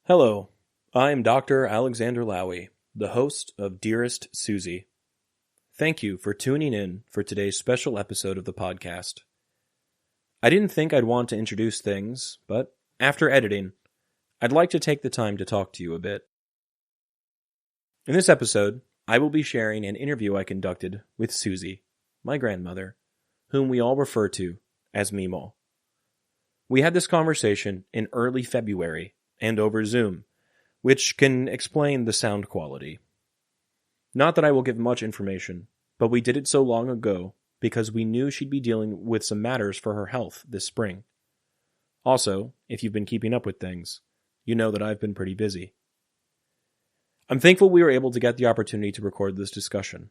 Hello, I'm Dr. Alexander Lowie, the host of Dearest Suzie. Thank you for tuning in for today's special episode of the podcast. I didn't think I'd want to introduce things, but after editing, I'd like to take the time to talk to you a bit. In this episode, I will be sharing an interview I conducted with Suzie, my grandmother, whom we all refer to as Mema. We had this conversation in early February and over Zoom, which can explain the sound quality. Not that I will give much information, but we did it so long ago because we knew she'd be dealing with some matters for her health this spring. Also, if you've been keeping up with things, you know that I've been pretty busy. I'm thankful we were able to get the opportunity to record this discussion.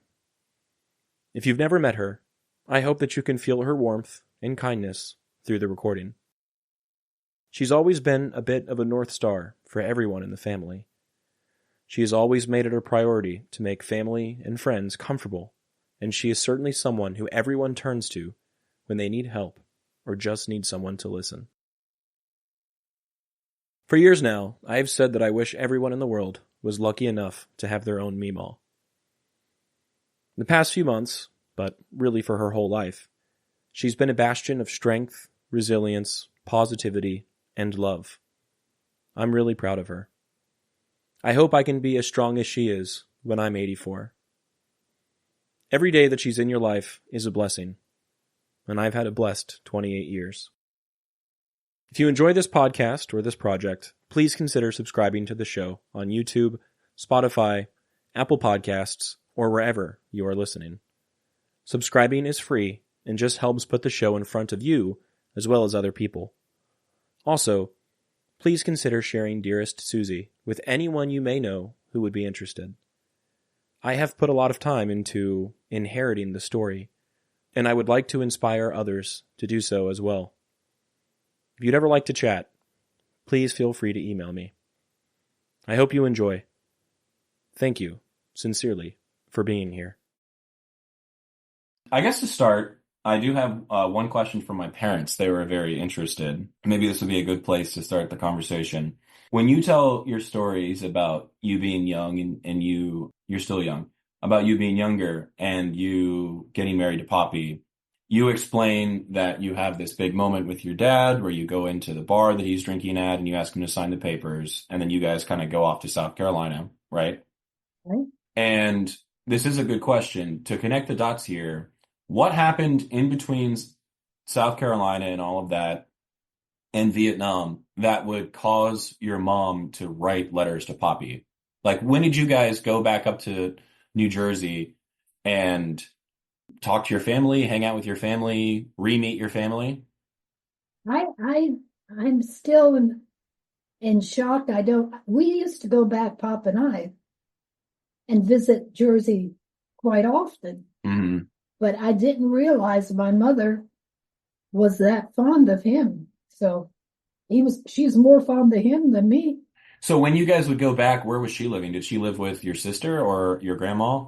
If you've never met her, I hope that you can feel her warmth and kindness through the recording. She's always been a bit of a North Star for everyone in the family. She has always made it her priority to make family and friends comfortable, and she is certainly someone who everyone turns to when they need help or just need someone to listen. For years now, I have said that I wish everyone in the world was lucky enough to have their own Mema. The past few months, but really for her whole life, she's been a bastion of strength, resilience, positivity, and love. I'm really proud of her. I hope I can be as strong as she is when I'm 84. Every day that she's in your life is a blessing, and I've had a blessed 28 years. If you enjoy this podcast or this project, please consider subscribing to the show on YouTube, Spotify, Apple Podcasts, or wherever you are listening. Subscribing is free and just helps put the show in front of you as well as other people. Also, please consider sharing Dearest Suzie with anyone you may know who would be interested. I have put a lot of time into inheriting the story, and I would like to inspire others to do so as well. If you'd ever like to chat, please feel free to email me. I hope you enjoy. Thank you, sincerely, for being here. I guess to start, I do have one question from my parents. They were very interested. Maybe this would be a good place to start the conversation. When you tell your stories about you being young and you're still young, about you being younger and you getting married to Popi, you explain that you have this big moment with your dad where you go into the bar that he's drinking at and you ask him to sign the papers, and then you guys kind of go off to South Carolina, right? Right. And this is a good question. To connect the dots here, what happened in between South Carolina and all of that and Vietnam that would cause your mom to write letters to Popi? Like, when did you guys go back up to New Jersey and talk to your family, hang out with your family, re-meet your family? I'm still in shock. We used to go back, Pop and I, and visit Jersey quite often. Mm-hmm. But I didn't realize my mother was that fond of him. So she's more fond of him than me. So when you guys would go back, where was she living? Did she live with your sister or your grandma?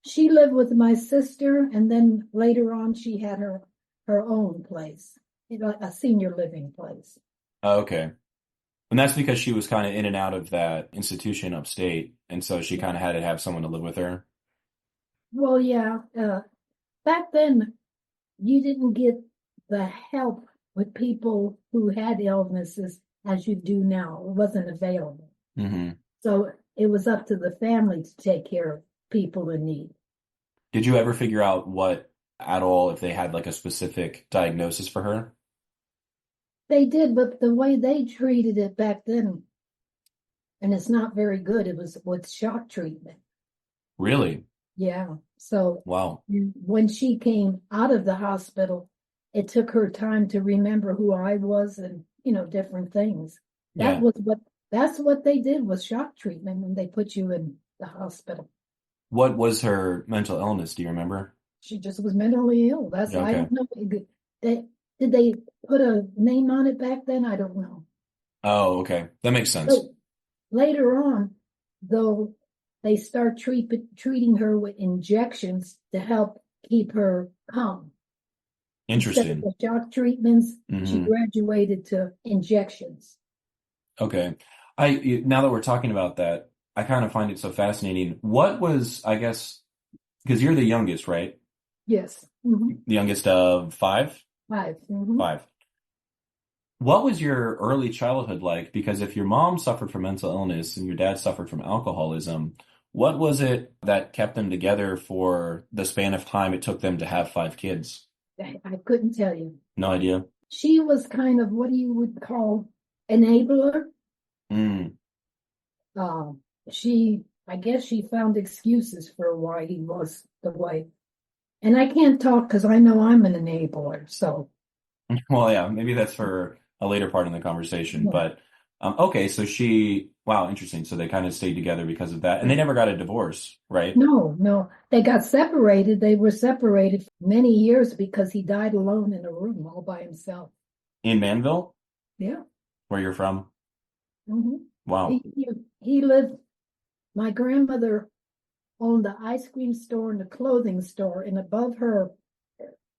She lived with my sister, and then later on she had her own place, a senior living place. Oh, okay. And that's because she was kind of in and out of that institution upstate, and so she kind of had to have someone to live with her. Well, yeah. Back then, you didn't get the help with people who had illnesses as you do now. It wasn't available. Mm-hmm. So it was up to the family to take care of people in need. Did you ever figure out if they had like a specific diagnosis for her? They did, but the way they treated it back then, and it's not very good, it was with shock treatment. Really? Yeah. So wow. When she came out of the hospital, it took her time to remember who I was and, different things. That's what they did with shock treatment when they put you in the hospital. What was her mental illness? Do you remember? She just was mentally ill. Okay. I don't know. Did they put a name on it back then? I don't know. Oh, okay. That makes sense. But later on, though, they start treating her with injections to help keep her calm. Interesting. Instead of the shock treatments, Mm-hmm. she graduated to injections. Okay. Now that we're talking about that, I kind of find it so fascinating. What was, I guess, because you're the youngest, right? Yes. The youngest of five? 5. Five. What was your early childhood like? Because if your mom suffered from mental illness and your dad suffered from alcoholism, what was it that kept them together for the span of time it took them to have five kids? I couldn't tell you. No idea. She was kind of what you would call enabler. Mm. Uh, I guess she found excuses for why he was the way. And I can't talk because I know I'm an enabler. So, Well, yeah, maybe that's for a later part in the conversation. yeah. But okay, so wow, interesting. So they kind of stayed together because of that, and they never got a divorce, right? No, no. They got separated. They were separated for many years because he died alone in a room all by himself. In Manville, Yeah. where you're from. hmm Wow. He lived, my grandmother owned the ice cream store and the clothing store, and above her,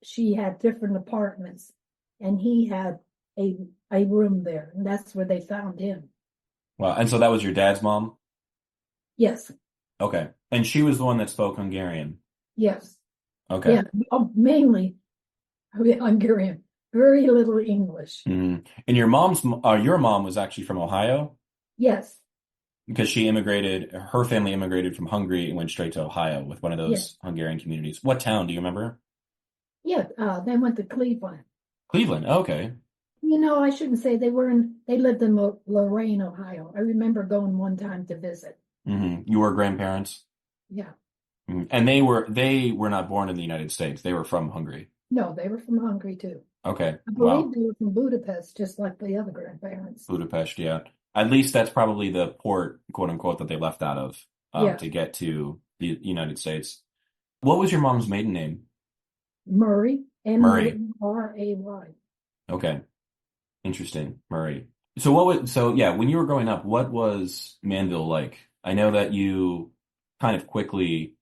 she had different apartments, and he had a room there, and that's where they found him. Wow. And so that was your dad's mom? Yes, Okay. And she was the one that spoke Hungarian. yes, Okay. yeah, mainly Hungarian, very little English. And your mom was actually from Ohio Yes, because her family immigrated from Hungary and went straight to Ohio with one of yes, those Hungarian communities. What town do you remember? yeah. They went to Cleveland. Cleveland. Okay. I shouldn't say they lived in Lorain, Ohio. I remember going one time to visit. You were grandparents? Yeah. And they were not born in the United States. They were from Hungary. No, they were from Hungary too. Okay. I Wow. believe they were from Budapest, just like the other grandparents. Budapest, yeah. At least that's probably the port, quote unquote, that they left out of Yeah. to get to the United States. What was your mom's maiden name? Murray, Murray. Murray. Okay. Interesting. Murray. Yeah, when you were growing up, what was Manville like? I know that you kind of quickly,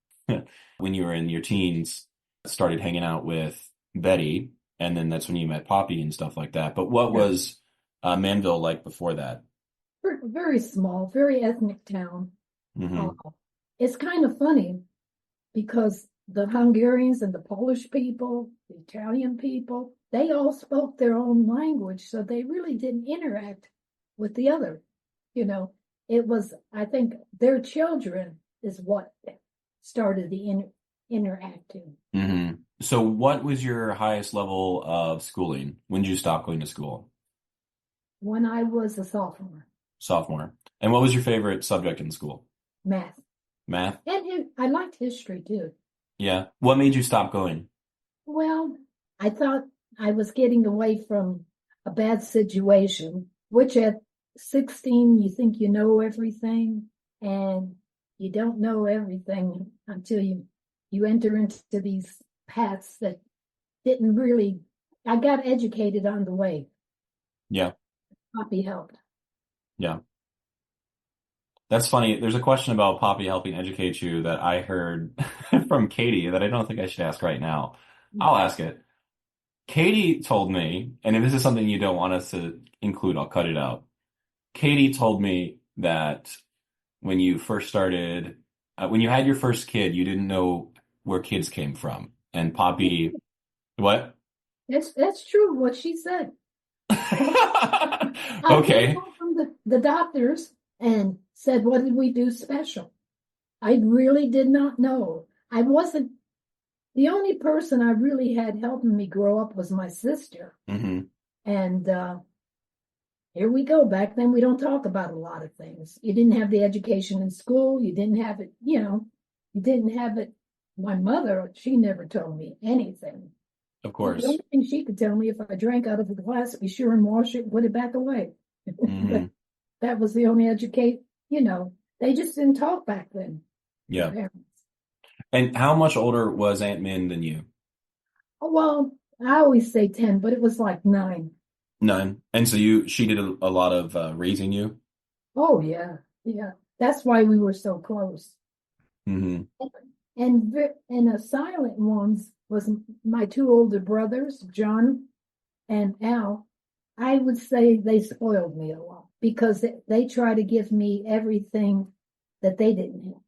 when you were in your teens, started hanging out with Betty, and then that's when you met Poppy and stuff like that. But what was Manville like before that? Very small, very ethnic town. Mm-hmm. It's kind of funny because the Hungarians and the Polish people, the Italian people, they all spoke their own language, so they really didn't interact with the other. It was, I think, their children is what started the interacting. Mm-hmm. So what was your highest level of schooling? When did you stop going to school? When I was a sophomore. Sophomore. And what was your favorite subject in school? Math. Math? And I liked history too. Yeah. What made you stop going? Well, I thought I was getting away from a bad situation, which at 16, you think you know everything, and you don't know everything until you enter into these paths that didn't really. I got educated on the way. Yeah. Poppy helped. Yeah. That's funny. There's a question about Poppy helping educate you that I heard from Katie that I don't think I should ask right now. I'll ask it. Katie told me, and if this is something you don't want us to include, I'll cut it out. Katie told me that when you first started, when you had your first kid, you didn't know where kids came from. And Poppy, what? That's true, what she said. Okay. I came from the doctors and said, what did we do special? I really did not know. I wasn't, the only person I really had helping me grow up was my sister. Mm-hmm. And here we go. Back then, we don't talk about a lot of things. You didn't have the education in school. You didn't have it, you didn't have it. My mother, she never told me anything. Of course. The only thing she could tell me, if I drank out of the glass, be sure and wash it, put it back away. Mm-hmm. That was the only they just didn't talk back then. Yeah. Parents. And how much older was Aunt Min than you? Oh, well, I always say 10, but it was like 9. 9. And so she did a lot of raising you? Oh, yeah. Yeah. That's why we were so close. Mm-hmm. And the silent ones was my 2 older brothers, John and Al. I would say they spoiled me a lot. because they try to give me everything that they didn't have.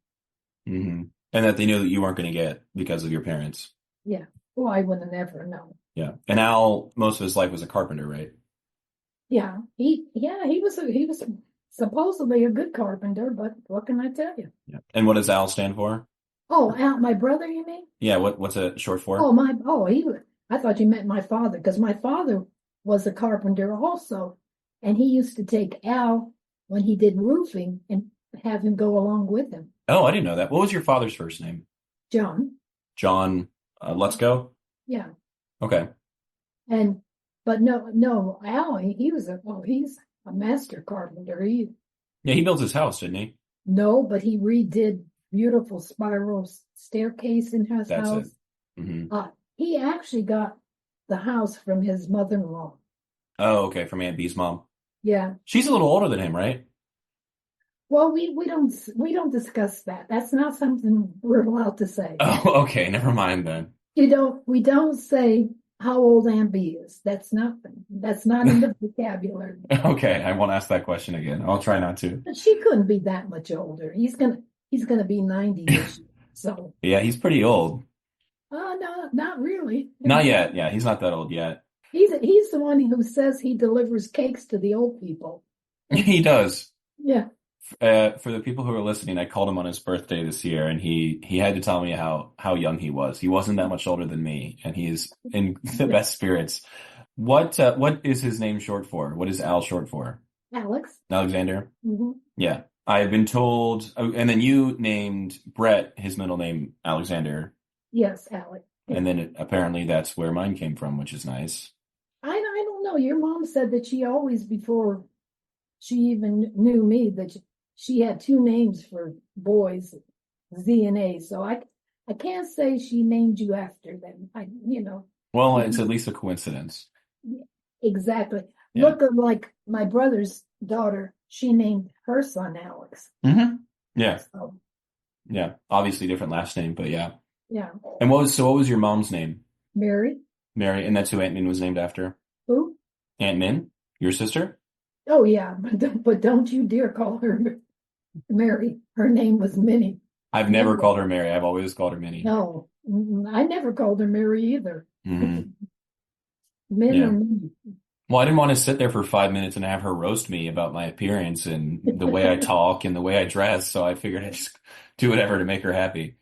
Mm-hmm. And that they knew that you weren't going to get because of your parents. Yeah. Well, I would have never known. Yeah. And Al, most of his life was a carpenter, right? Yeah. He was supposedly a good carpenter, but what can I tell you? Yeah. And what does Al stand for? Oh, Al, my brother, you mean? Yeah. What's it short for? I thought you meant my father, because my father was a carpenter also. And he used to take Al when he did roofing and have him go along with him. Oh, I didn't know that. What was your father's first name? John. John, let's go. Yeah. Okay. But no, Al, he's a master carpenter. Yeah, he built his house, didn't he? No, but he redid beautiful spiral staircase in his That's house. it. Mm-hmm. He actually got the house from his mother-in-law. Oh, okay, from Aunt B's mom. Yeah. She's a little older than him, right? Well, we don't discuss that. That's not something we're allowed to say. Oh, okay, never mind then. We don't say how old Aunt B is. That's not in the vocabulary. Okay, I won't ask that question again. I'll try not to. She couldn't be that much older. He's gonna be 90 this year. So Yeah, he's pretty old. no, not really. Not yet. Yeah, he's not that old yet. He's the one who says he delivers cakes to the old people. He does. Yeah. For the people who are listening, I called him on his birthday this year, and he had to tell me how young he was. He wasn't that much older than me, and he's in the best spirits. What is his name short for? What is Al short for? Alex. Alexander? Mm-hmm. Yeah. I've been told, and then you named Brett, his middle name, Alexander. Yes, Alex. And then apparently that's where mine came from, which is nice. I don't know. Your mom said that she always, before she even knew me, that she had two names for boys, Z and A. So I can't say she named you after them. Well, it's at least a coincidence. Exactly. Yeah. Look like my brother's daughter. She named her son Alex. Mm-hmm. Yeah. So, yeah. Obviously different last name, but yeah. Yeah. And what was your mom's name? Mary. Mary, and that's who Aunt Min was named after? Who? Aunt Min? Your sister? Oh yeah, but don't you dare call her Mary. Her name was Minnie. I've never called her Mary. I've always called her Minnie. No, I never called her Mary either. Mm-hmm. Minnie. Yeah. Well, I didn't want to sit there for 5 minutes and have her roast me about my appearance and the way I talk and the way I dress, so I figured I'd just do whatever to make her happy.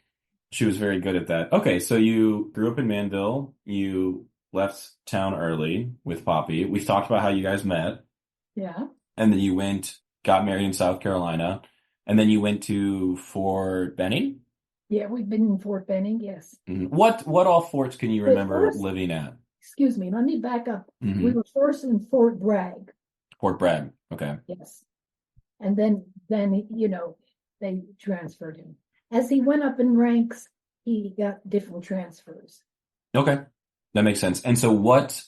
She was very good at that. Okay, so you grew up in Manville. You left town early with Popi. We've talked about how you guys met. Yeah. And then you got married in South Carolina. And then you went to Fort Benning? Yeah, we've been in Fort Benning, yes. Mm-hmm. What all forts can you remember living at? Excuse me, let me back up. Mm-hmm. We were first in Fort Bragg. Fort Bragg, okay. Yes. And then they transferred him. As he went up in ranks, he got different transfers. Okay, that makes sense. And so what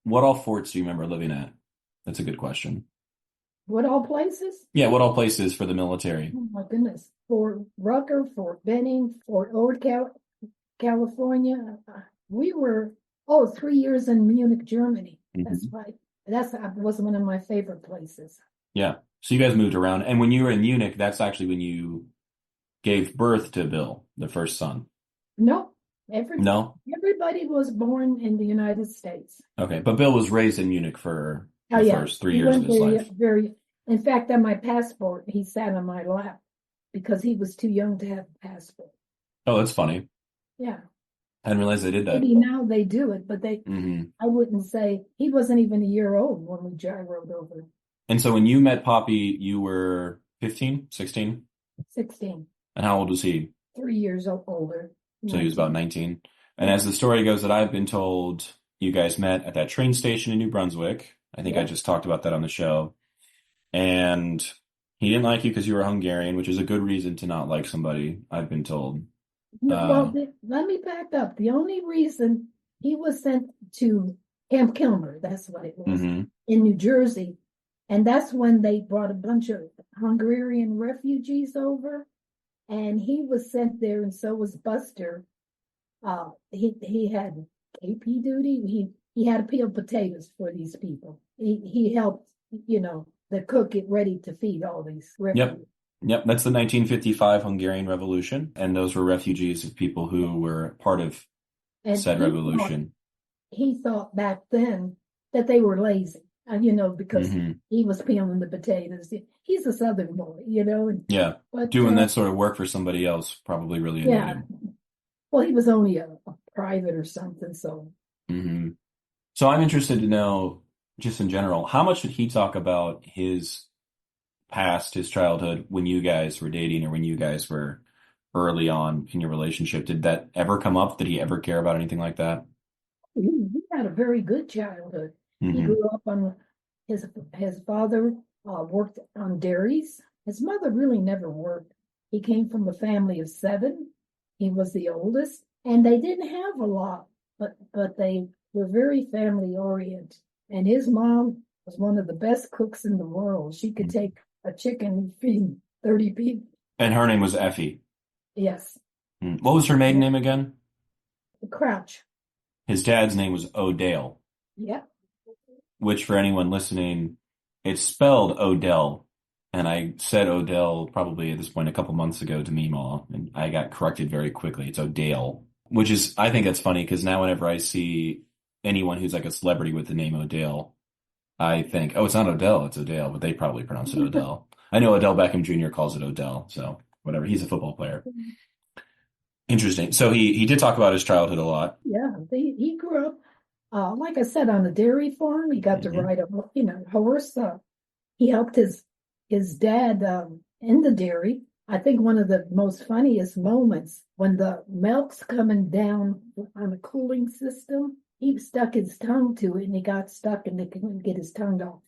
all forts do you remember living at? That's a good question. What all places? Yeah, what all places for the military? Oh my goodness. Fort Rucker, Fort Benning, Fort Ord, California. We were 3 years in Munich, Germany. Mm-hmm. That's right. That was one of my favorite places. Yeah. So you guys moved around. And when you were in Munich, that's actually when you gave birth to Bill, the first son. No. Everybody was born in the United States. Okay. But Bill was raised in Munich for the first 3 years of his life. In fact, on my passport, he sat on my lap because he was too young to have a passport. Oh, that's funny. Yeah. I didn't realize they did that. Maybe now they do it, but Mm-hmm. I wouldn't say, he wasn't even a year old when we gyroed over. And so when you met Popi, you were 15, 16? 16. And how old was he? 3 years older. So he was about 19. And as the story goes that I've been told, you guys met at that train station in New Brunswick. I think I just talked about that on the show. And he didn't like you because you were Hungarian, which is a good reason to not like somebody, I've been told. Well, let me back up. The only reason he was sent to Camp Kilmer, that's what it was, mm-hmm. in New Jersey. And that's when they brought a bunch of Hungarian refugees over. And he was sent there, and so was Buster. He had KP duty. He had to peel potatoes for these people. He helped, the cook get ready to feed all these Yep. refugees. Yep. That's the 1955 Hungarian Revolution. And those were refugees of people who were part of And said revolution. he thought back then that they were lazy, because he was peeling the potatoes. He's a Southern boy, Yeah. But Doing that sort of work for somebody else probably really annoyed him. Well, he was only a private or something, so. So I'm interested to know, just in general, how much did he talk about his past, his childhood, when you guys were dating or when you guys were early on in your relationship? Did that ever come up? Did he ever care about anything like that? He had a very good childhood. He grew up on his father worked on dairies. His mother really never worked. He came from a family of 7. He was the oldest, and they didn't have a lot, but they were very family oriented. And his mom was one of the best cooks in the world. She could take a chicken and feed 30 people. And her name was Effie. Yes. What was her maiden name again? Crouch. His dad's name was O'Dale. Yeah. Which, for anyone listening, it's spelled Odell. And I said Odell probably at this point a couple months ago to Mema, and I got corrected very quickly. It's O'Dale, which is, I think that's funny because now whenever I see anyone who's like a celebrity with the name Odell, I think, oh, it's not Odell, it's Odell, but they probably pronounce it Odell. I know Odell Beckham Jr. calls it Odell, so whatever. He's a football player. Interesting. So he did talk about his childhood a lot. Yeah, he grew up, like I said, on a dairy farm. He got to ride a horse. He helped his dad in the dairy. I think one of the most funniest moments when the milk's coming down on a cooling system, he stuck his tongue to it and he got stuck and they couldn't get his tongue off.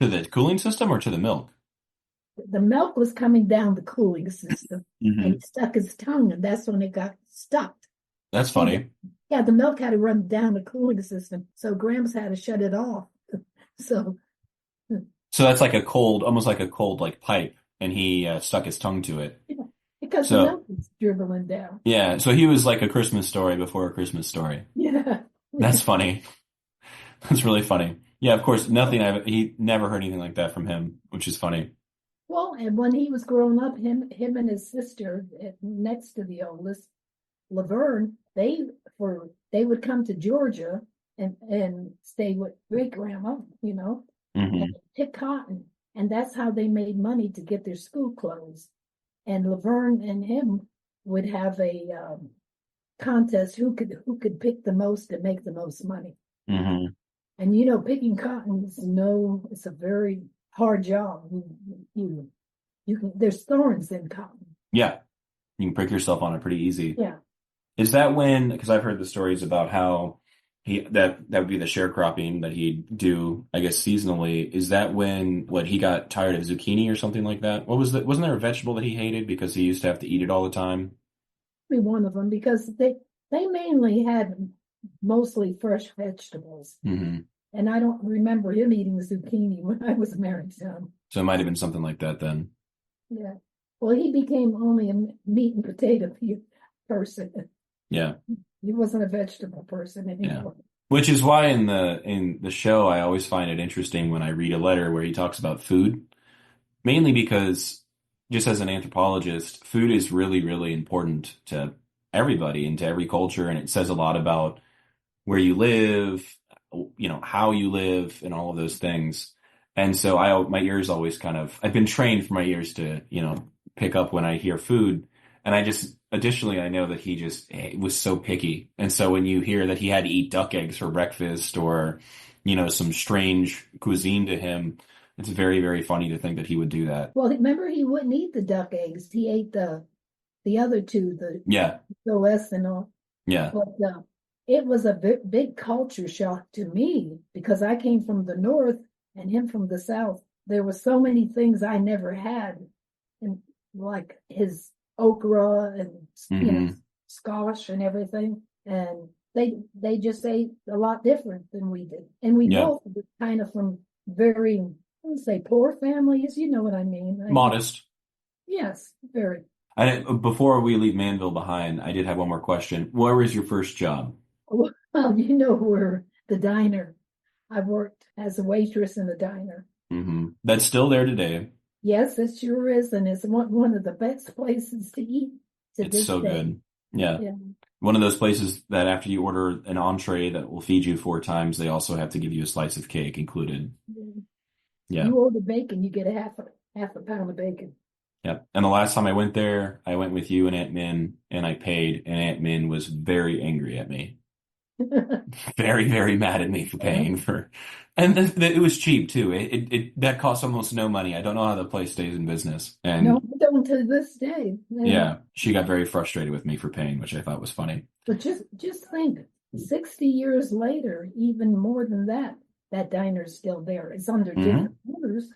To the cooling system or to the milk? The milk was coming down the cooling system and he stuck his tongue, and that's when it got stuck. That's funny. Yeah, the milk had to run down the cooling system, so Gramps had to shut it off. So that's like a cold, almost like a cold like pipe, and he stuck his tongue to it. Yeah, because the milk was dribbling down. Yeah, so he was like a Christmas story before a Christmas story. Yeah. That's funny. That's really funny. Yeah, of course, he never heard anything like that from him, which is funny. Well, and when he was growing up, him and his sister, next to the oldest, Laverne, they would come to Georgia and stay with great grandma, and pick cotton, and that's how they made money to get their school clothes. And Laverne and him would have a contest who could pick the most and make the most money. And picking cotton it's a very hard job. You can, there's thorns in cotton. Yeah, you can prick yourself on it pretty easy. Yeah. Is that when? Because I've heard the stories about how that would be the sharecropping that he'd do, I guess, seasonally. Is that when he got tired of zucchini or something like that? Wasn't there a vegetable that he hated because he used to have to eat it all the time? Be one of them, because they mainly had mostly fresh vegetables. And I don't remember him eating zucchini when I was married to him. So it might have been something like that then. Yeah. Well, he became only a meat and potato person. Yeah. He wasn't a vegetable person anymore. Yeah. Which is why in the show I always find it interesting when I read a letter where he talks about food. Mainly because, just as an anthropologist, food is really, really important to everybody and to every culture, and it says a lot about where you live, how you live, and all of those things. And so my ears always I've been trained for my ears to, pick up when I hear food. And additionally, I know that he was so picky. And so when you hear that he had to eat duck eggs for breakfast or, some strange cuisine to him, it's very, very funny to think that he would do that. Well, remember, he wouldn't eat the duck eggs. He ate the other two, the OS and all. Yeah. But it was a big culture shock to me because I came from the north and him from the south. There were so many things I never had, and like his okra and squash and everything, and they just ate a lot different than we did. And we both were kind of from very, I wouldn't say poor families, you know what I mean? Modest. Yes, very. Before we leave Manville behind, I did have one more question. Where was your first job? Well, where the diner. I worked as a waitress in the diner. That's still there today. Yes, it sure is, and it's one of the best places to eat to It's this so day. good. Yeah. Yeah. One of those places that after you order an entree that will feed you 4 times, they also have to give you a slice of cake included. Yeah. You order bacon, you get half a pound of bacon. Yeah. And the last time I went there, I went with you and Aunt Min, and I paid, and Aunt Min was very angry at me. Very, very mad at me for paying for, and it was cheap too. That cost almost no money. I don't know how the place stays in business. And No, I don't to this day. yeah, she got very frustrated with me for paying, which I thought was funny. But just think, 60 years later, even more than that, that diner's still there. It's under different owners.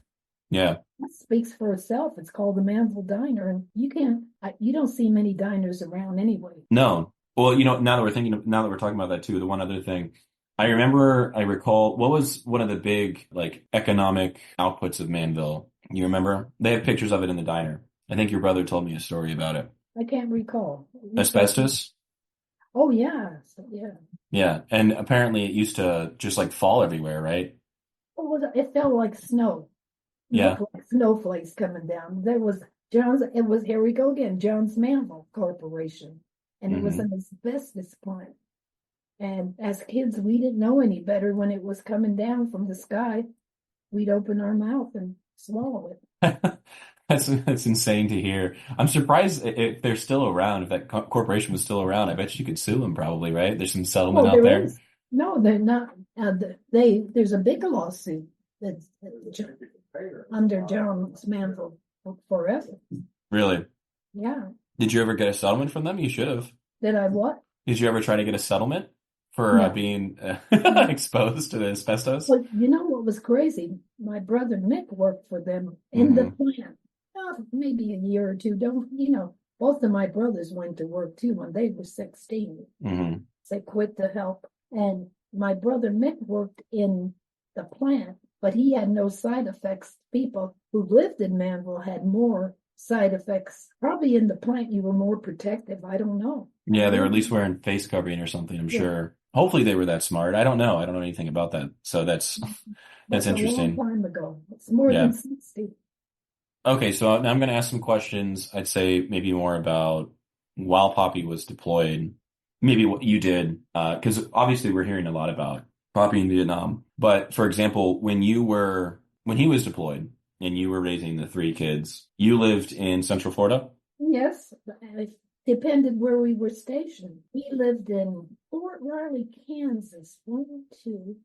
Yeah. That speaks for itself. It's called the Manville Diner, and you don't see many diners around anyway. No. Well, now that we're talking about that too, the one other thing, I recall, what was one of the big, like, economic outputs of Manville? You remember? They have pictures of it in the diner. I think your brother told me a story about it. I can't recall. Asbestos? Oh, yeah. Yeah. Yeah. And apparently it used to just, like, fall everywhere, right? It felt like snow. Yeah. Like snowflakes coming down. Here we go again, Jones Manville Corporation. And it was an asbestos plant. And as kids, we didn't know any better. When it was coming down from the sky, we'd open our mouth and swallow it. That's insane to hear. I'm surprised if they're still around, if that corporation was still around. I bet you could sue them probably, right? There's some settlement out there. Is. No, they're not. There's a big lawsuit that's under Jones Manville forever. Really? Yeah. Did you ever get a settlement from them? You should have. Did I what? Did you ever try to get a settlement for being exposed to the asbestos? Well, you know what was crazy? My brother Mick worked for them in the plant. Maybe a year or two. Both of my brothers went to work too when they were 16. They quit to help. And my brother Mick worked in the plant, but he had no side effects. People who lived in Manville had more side effects. Probably in the plant you were more protective. I don't know. Yeah, they were at least wearing face covering or something, I'm sure. Hopefully they were that smart. I don't know. I don't know anything about that. So that's interesting. A long time ago. It's more than 60. Okay, so now I'm going to ask some questions. I'd say maybe more about while Popi was deployed, maybe what you did, because obviously we're hearing a lot about Popi in Vietnam. But for example, when he was deployed and you were raising the 3 kids, you lived in Central Florida? Yes, it depended where we were stationed. We lived in Fort Riley, Kansas. 1, 2.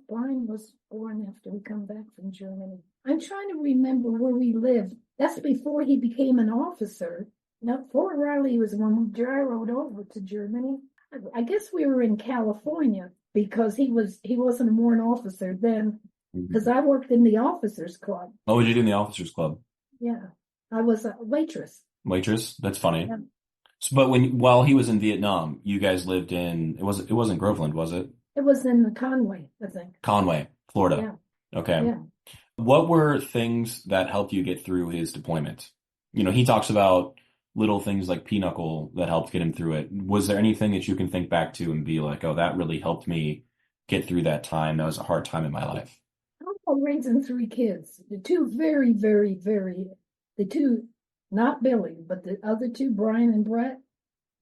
Brian was born after we come back from Germany. I'm trying to remember where we lived. That's before he became an officer. Now, Fort Riley was when we gyroed over to Germany. I guess we were in California because he wasn't a warrant officer then, because I worked in the officers club. What would you do in the officers club? Yeah, I was a waitress. Waitress? That's funny. Yeah. So, but while he was in Vietnam, you guys lived in, it wasn't Groveland, was it? It was in Conway, I think. Conway, Florida. Yeah. Okay. Yeah. What were things that helped you get through his deployment? He talks about little things like pinochle that helped get him through it. Was there anything that you can think back to and be like, oh, that really helped me get through that time? That was a hard time in my life. I'm raising 3 kids. The 2 very, very, very, the 2, not Billy, but the other 2, Brian and Brett,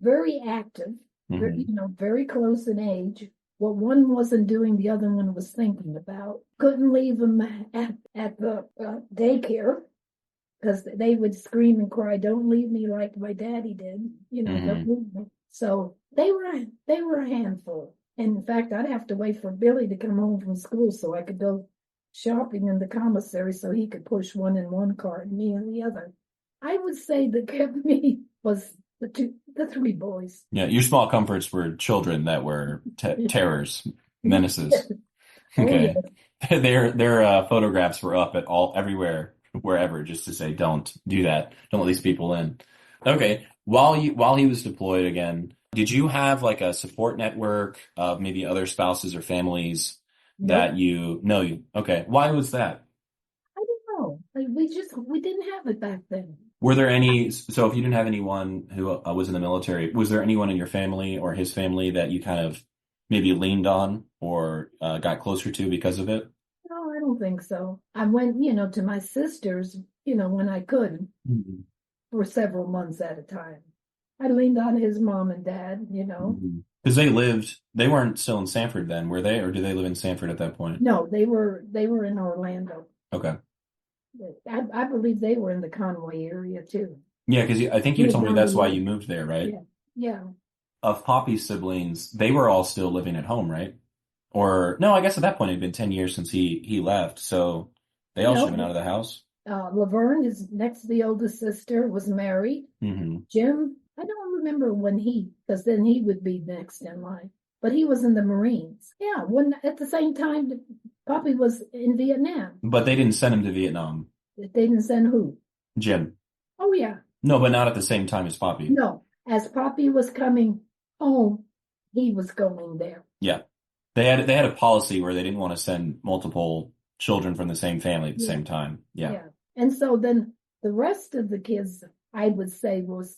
very active, very close in age. What one wasn't doing, the other one was thinking about. Couldn't leave them at the daycare because they would scream and cry, "Don't leave me like my daddy did." Don't leave me. So they were a handful. And in fact, I'd have to wait for Billy to come home from school so I could go shopping in the commissary so he could push one in one car and me in the other. I would say that kept me was the 3 boys. Yeah, your small comforts were children that were terrors, menaces. Okay, their photographs were up everywhere, wherever, just to say, don't do that. Don't let these people in. Okay, while he was deployed again, did you have like a support network of maybe other spouses or families that you know? Okay, why was that? I don't know. We didn't have it back then. Were there any, so if you didn't have anyone who was in the military, was there anyone in your family or his family that you kind of maybe leaned on or got closer to because of it? No, I don't think so. I went, to my sister's, when I could for several months at a time. I leaned on his mom and dad, Because they weren't still in Sanford then, were they? Or did they live in Sanford at that point? No, they were in Orlando. Okay. I believe they were in the Conway area too. Yeah, because I think you told me that's why you moved there, right? Yeah. Of Poppy's siblings, they were all still living at home, right? Or, no, I guess at that point it had been 10 years since he left, so they all should have been out of the house. Laverne, his the oldest sister, was married. Mm-hmm. Jim, I don't remember when because then he would be next in line. But he was in the Marines. Yeah, at the same time, Poppy was in Vietnam. But they didn't send him to Vietnam. They didn't send who? Jim. Oh, yeah. No, but not at the same time as Poppy. No, as Poppy was coming home, he was going there. Yeah. They had a policy where they didn't want to send multiple children from the same family at the same time. Yeah. And so then the rest of the kids, I would say, was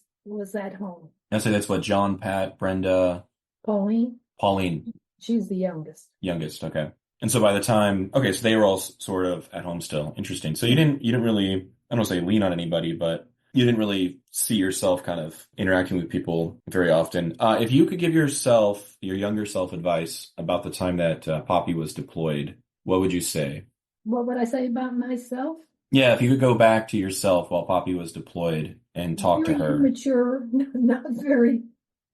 at home. I'd say that's what, John, Pat, Brenda, Pauline. She's the youngest. Youngest, okay. And so by the time, so they were all sort of at home still. Interesting. So you didn't really, I don't want to say lean on anybody, but you didn't really see yourself kind of interacting with people very often. If you could give your younger self advice about the time that Poppy was deployed, what would you say? What would I say about myself? Yeah, if you could go back to yourself while Poppy was deployed and talk to her. Immature, not very,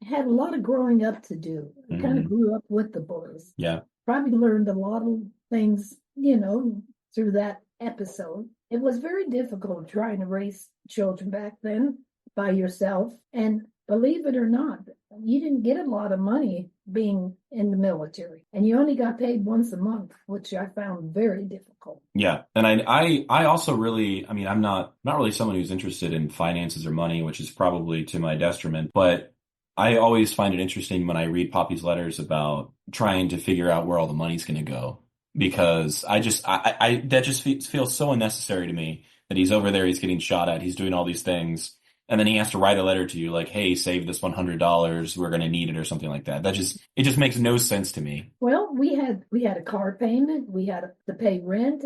had a lot of growing up to do. I kind of grew up with the boys. Yeah. Probably learned a lot of things, through that episode. It was very difficult trying to raise children back then by yourself. And believe it or not, you didn't get a lot of money being in the military. And you only got paid once a month, which I found very difficult. Yeah. And I also really, I'm not really someone who's interested in finances or money, which is probably to my detriment. But I always find it interesting when I read Poppy's letters about trying to figure out where all the money's going to go. Because that just feels so unnecessary to me that he's over there, he's getting shot at, he's doing all these things, and then he has to write a letter to you like, hey, save this $100, we're going to need it or something like that. It just makes no sense to me. Well, we had a car payment, we had to pay rent,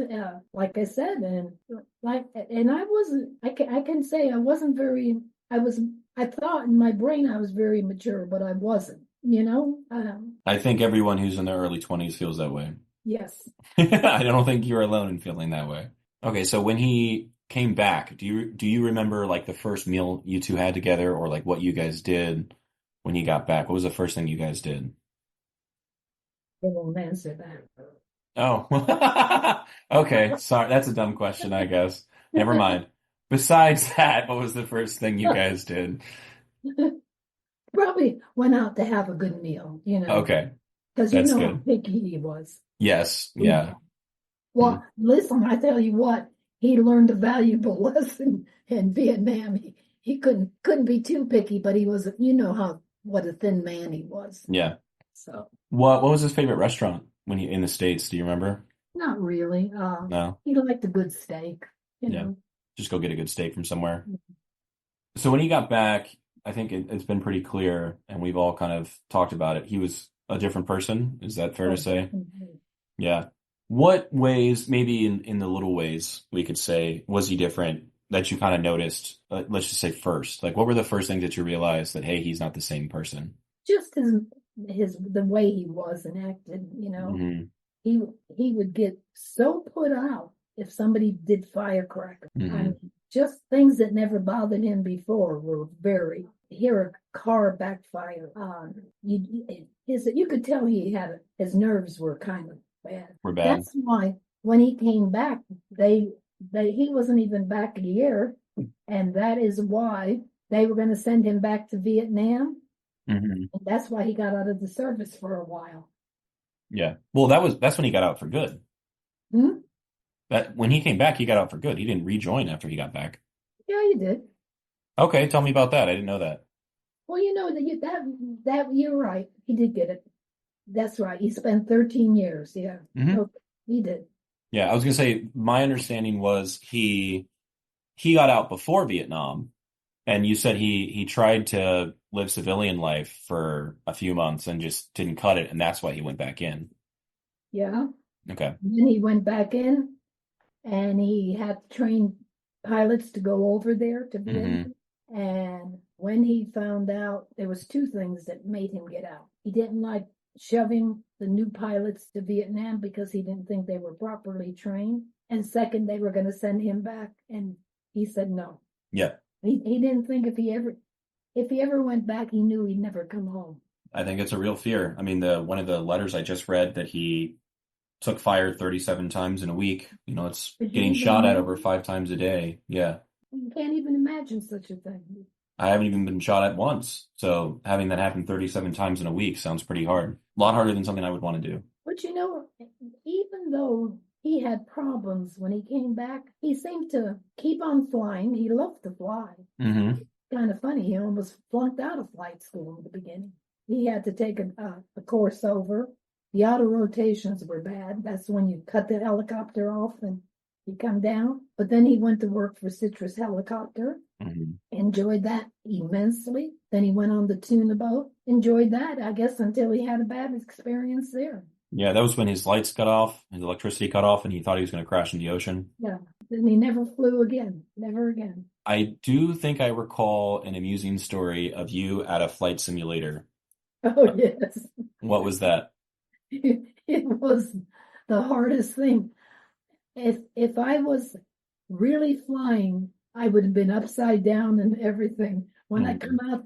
like I said, and I can say I wasn't very, I thought in my brain I was very mature, but I wasn't, I think everyone who's in their early 20s feels that way. Yes. I don't think you're alone in feeling that way. Okay, so when he came back, do you remember like the first meal you two had together, or like what you guys did when he got back? What was the first thing you guys did? I won't answer that. Oh, okay. Sorry, that's a dumb question, I guess. Never mind. Besides that, what was the first thing you guys did? Probably went out to have a good meal, Okay. Because how picky he was. Yes, yeah. Well, listen, I tell you what, he learned a valuable lesson in Vietnam. He couldn't be too picky, but he was, what a thin man he was. Yeah. So what was his favorite restaurant when he in the States? Do you remember? Not really. No. He liked a good steak. You Just go get a good steak from somewhere. So when he got back, I think it's been pretty clear, and we've all kind of talked about it. He was a different person. Is that fair to say? Yeah. What ways, maybe in the little ways we could say, was he different that you kind of noticed? Let's just say first. Like, what were the first things that you realized that, hey, he's not the same person? Just the way he was and acted, He would get so put out if somebody did firecrackers. Just things that never bothered him before were a car backfire. You could tell his nerves were kind of bad. That's why when he came back, he wasn't even back a year, and that is why they were going to send him back to Vietnam. And that's why he got out of the service for a while. Yeah. Well, that's when he got out for good. That when he came back, he got out for good. He didn't rejoin after he got back. Yeah, he did. Okay, tell me about that. I didn't know that. Well, that you're right. He did get it. That's right. He spent 13 years. Yeah, okay, he did. Yeah, I was gonna say my understanding was he got out before Vietnam, and you said he tried to live civilian life for a few months and just didn't cut it, and that's why he went back in. Yeah. Okay. And then he went back in and he had trained pilots to go over there to Vietnam. And when he found out, there was two things that made him get out. He didn't like shoving the new pilots to Vietnam because he didn't think they were properly trained. And second, they were going to send him back. And he said no. Yeah. He didn't think if he ever went back, he knew he'd never come home. I think it's a real fear. I mean, one of the letters I just read that he took fire 37 times in a week. It's getting shot at over 5 times a day. Yeah. You can't even imagine such a thing. I haven't even been shot at once. So having that happen 37 times in a week sounds pretty hard. A lot harder than something I would want to do. But even though he had problems when he came back, he seemed to keep on flying. He loved to fly. Mm-hmm. Kind of funny. He almost flunked out of flight school in the beginning. He had to take a course over. The auto rotations were bad. That's when you cut the helicopter off and you come down. But then he went to work for Citrus Helicopter. Mm-hmm. Enjoyed that immensely. Then he went on the tuna boat. Enjoyed that, I guess, until he had a bad experience there. Yeah, that was when his lights cut off, his electricity cut off, and he thought he was going to crash in the ocean. Yeah. Then he never flew again. Never again. I do think I recall an amusing story of you at a flight simulator. Oh, yes. What was that? It was the hardest thing. If I was really flying, I would have been upside down and everything. When I come out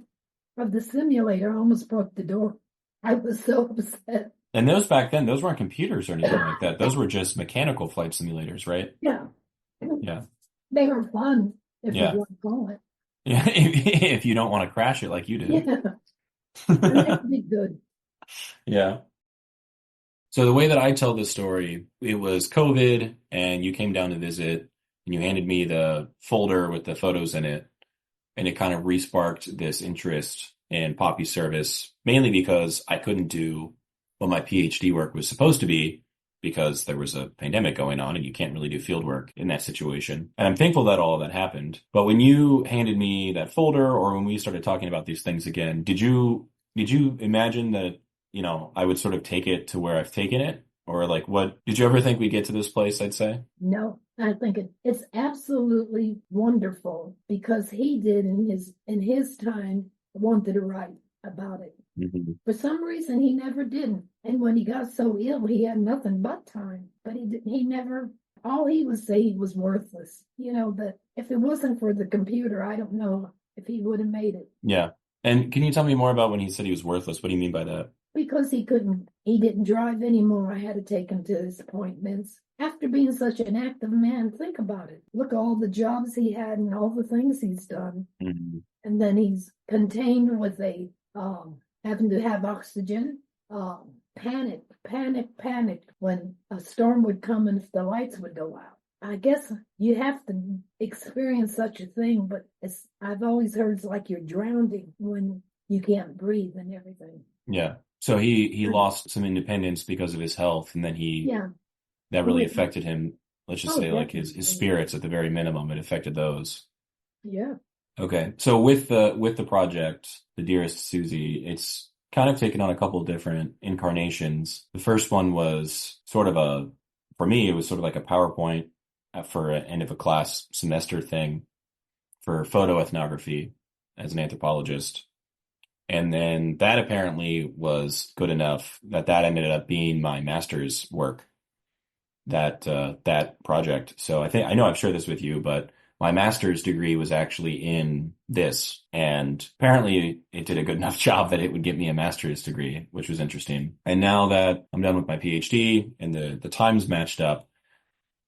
of the simulator, I almost broke the door. I was so upset. And those back then, those weren't computers or anything like that. Those were just mechanical flight simulators, right? Yeah. Yeah. They were fun, if you want to call it. Yeah, if you don't want to crash it like you did. Yeah. That'd be good. Yeah. So the way that I tell this story, it was COVID and you came down to visit and you handed me the folder with the photos in it. And it kind of re-sparked this interest in Poppy service, mainly because I couldn't do what my PhD work was supposed to be because there was a pandemic going on and you can't really do field work in that situation. And I'm thankful that all of that happened. But when you handed me that folder or when we started talking about these things again, did you imagine that, I would sort of take it to where I've taken it? Or like what, did you ever think we'd get to this place, I'd say? No, I think it's absolutely wonderful because he did in his time wanted to write about it. Mm-hmm. For some reason, he never did. And when he got so ill, he had nothing but time. But he never, all he would say he was worthless. That if it wasn't for the computer, I don't know if he would have made it. Yeah. And can you tell me more about when he said he was worthless? What do you mean by that? Because he didn't drive anymore. I had to take him to his appointments. After being such an active man, think about it. Look at all the jobs he had and all the things he's done. Mm-hmm. And then he's contained with having to have oxygen. Panic when a storm would come and if the lights would go out. I guess you have to experience such a thing, but I've always heard it's like you're drowning when you can't breathe and everything. Yeah. So he lost some independence because of his health, and then that really affected him. Let's just say definitely. like his spirits at the very minimum, it affected those. Yeah. Okay. So with the project, the Dearest Suzie, it's kind of taken on a couple different incarnations. The first one was for me, it was sort of like a PowerPoint for an end of a class semester thing for photo ethnography as an anthropologist. And then that apparently was good enough that ended up being my master's work, that project. So I know I've shared this with you, but my master's degree was actually in this. And apparently it did a good enough job that it would get me a master's degree, which was interesting. And now that I'm done with my PhD and the times matched up,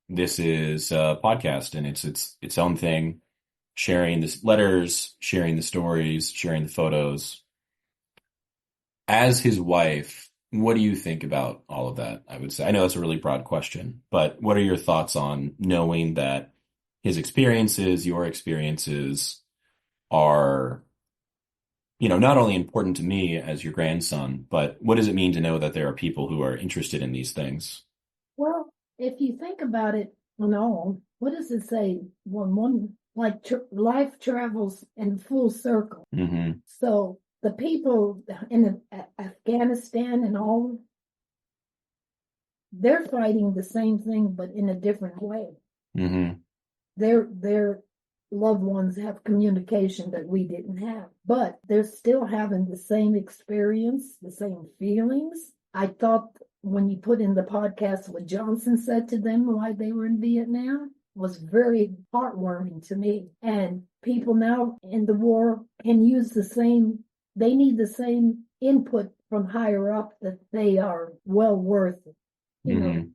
this is a podcast and it's its own thing, sharing the letters, sharing the stories, sharing the photos. As his wife, what do you think about all of that? I would say, I know that's a really broad question, but what are your thoughts on knowing that his experiences, your experiences are, not only important to me as your grandson, but what does it mean to know that there are people who are interested in these things? Well, if you think about it and all, what does it say? One like life travels in full circle. Mm-hmm. So the people in Afghanistan and all, they're fighting the same thing, but in a different way. Mm-hmm. Their loved ones have communication that we didn't have, but they're still having the same experience, the same feelings. I thought when you put in the podcast what Johnson said to them while they were in Vietnam was very heartwarming to me. And people now in the war can use they need the same input from higher up that they are well worth, you know.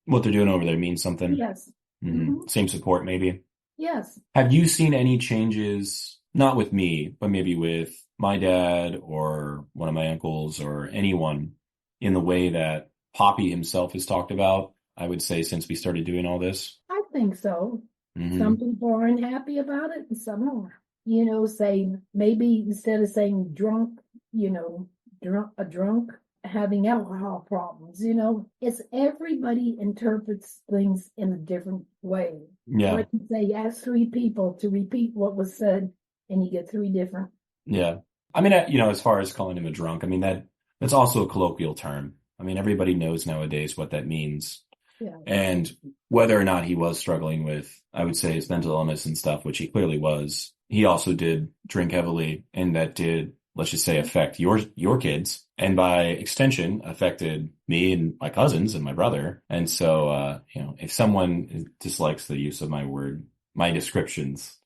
What they're doing over there means something. Yes. Same support, maybe. Yes. Have you seen any changes, not with me, but maybe with my dad or one of my uncles or anyone in the way that Popi himself has talked about, I would say, since we started doing all this? I think so. Some people are unhappy about it and some are. You know, saying maybe instead of saying drunk, you know, drunk having alcohol problems, you know, it's everybody interprets things in a different way. Yeah. Like you say, ask 3 people to repeat what was said and you get 3 different. Yeah. I mean, you know, as far as calling him a drunk, I mean, that's also a colloquial term. I mean, everybody knows nowadays what that means. Yeah. And whether or not he was struggling with, I would say, his mental illness and stuff, which he clearly was, he also did drink heavily, and that did, let's just say, affect your kids, and by extension affected me and my cousins and my brother. And so, you know, if someone dislikes the use of my descriptions,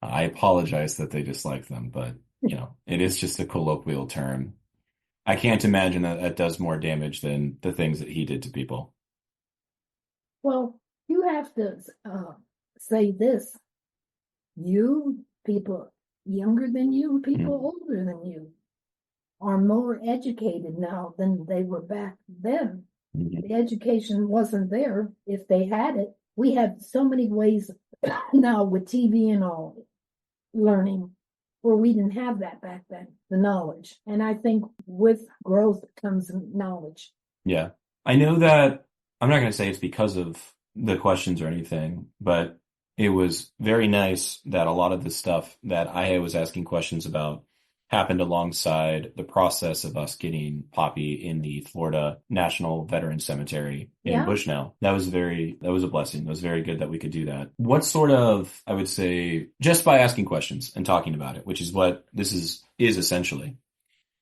I apologize that they dislike them, but you know, it is just a colloquial term. I can't imagine that does more damage than the things that he did to people. Well, you have to say this. You, people younger than you, people older than you, are more educated now than they were back then. The education wasn't there. If they had it, we have so many ways now with TV and all learning where we didn't have that back then, the knowledge. And I think with growth comes knowledge. Yeah. I know that I'm not going to say it's because of the questions or anything, but it was very nice that a lot of the stuff that I was asking questions about happened alongside the process of us getting Popi in the Florida National Veterans Cemetery in Bushnell. That was a blessing. It was very good that we could do that. What sort of, I would say, just by asking questions and talking about it, which is what this is essentially.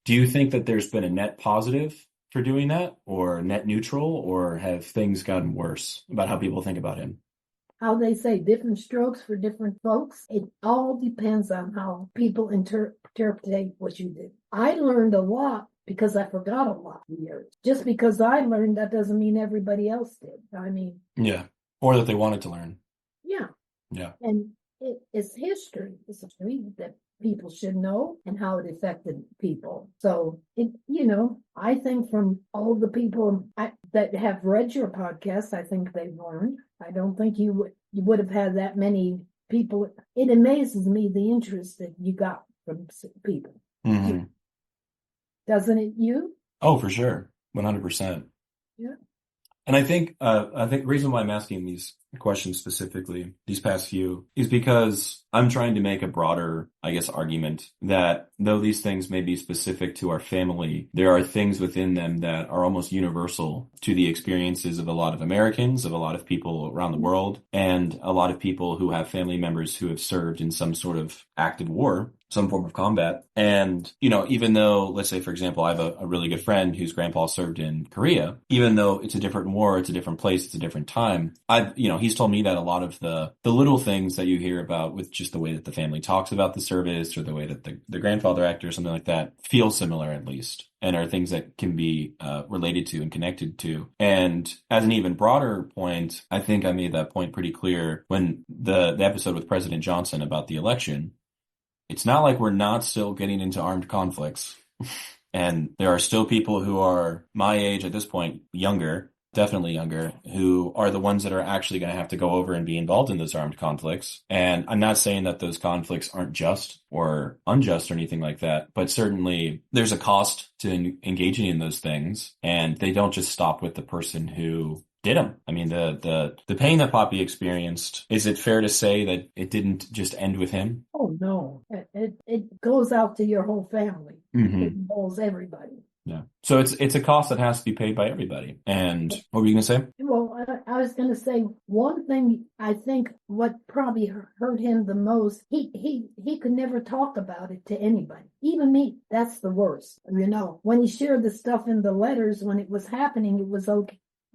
Do you think that there's been a net positive for doing that, or net neutral, or have things gotten worse about how people think about him? How they say different strokes for different folks. It all depends on how people interpret what you did. I learned a lot because I forgot a lot of years. Just because I learned, that doesn't mean everybody else did. I mean, yeah, or that they wanted to learn. Yeah. And it's history. It's history that people should know and how it affected people. So, I think from all the people that have read your podcast, I think they've learned. I don't think you would have had that many people. It amazes me the interest that you got from people. Mm-hmm. Doesn't it you? Oh, for sure. 100%. Yeah. And I think the reason why I'm asking these questions specifically, these past few, is because I'm trying to make a broader, I guess, argument that though these things may be specific to our family, there are things within them that are almost universal to the experiences of a lot of Americans, of a lot of people around the world, and a lot of people who have family members who have served in some sort of active war, some form of combat. And, even though, let's say, for example, I have a really good friend whose grandpa served in Korea, even though it's a different war, it's a different place, it's a different time, he's told me that a lot of the little things that you hear about with just the way that the family talks about the service or the way that the grandfather acted or something like that feel similar, at least, and are things that can be related to and connected to. And as an even broader point, I think I made that point pretty clear when the episode with President Johnson about the election. It's not like we're not still getting into armed conflicts. And there are still people who are my age at this point, younger, definitely younger, who are the ones that are actually going to have to go over and be involved in those armed conflicts. And I'm not saying that those conflicts aren't just or unjust or anything like that, but certainly there's a cost to engaging in those things, and they don't just stop with the person who did them. I mean, the pain that Popi experienced, is it fair to say that it didn't just end with him? Oh, no. It goes out to your whole family. Mm-hmm. It involves everybody. Yeah. So it's a cost that has to be paid by everybody. And what were you going to say? Well, I was going to say one thing. I think what probably hurt him the most, he could never talk about it to anybody, even me. That's the worst. When he shared the stuff in the letters when it was happening, it was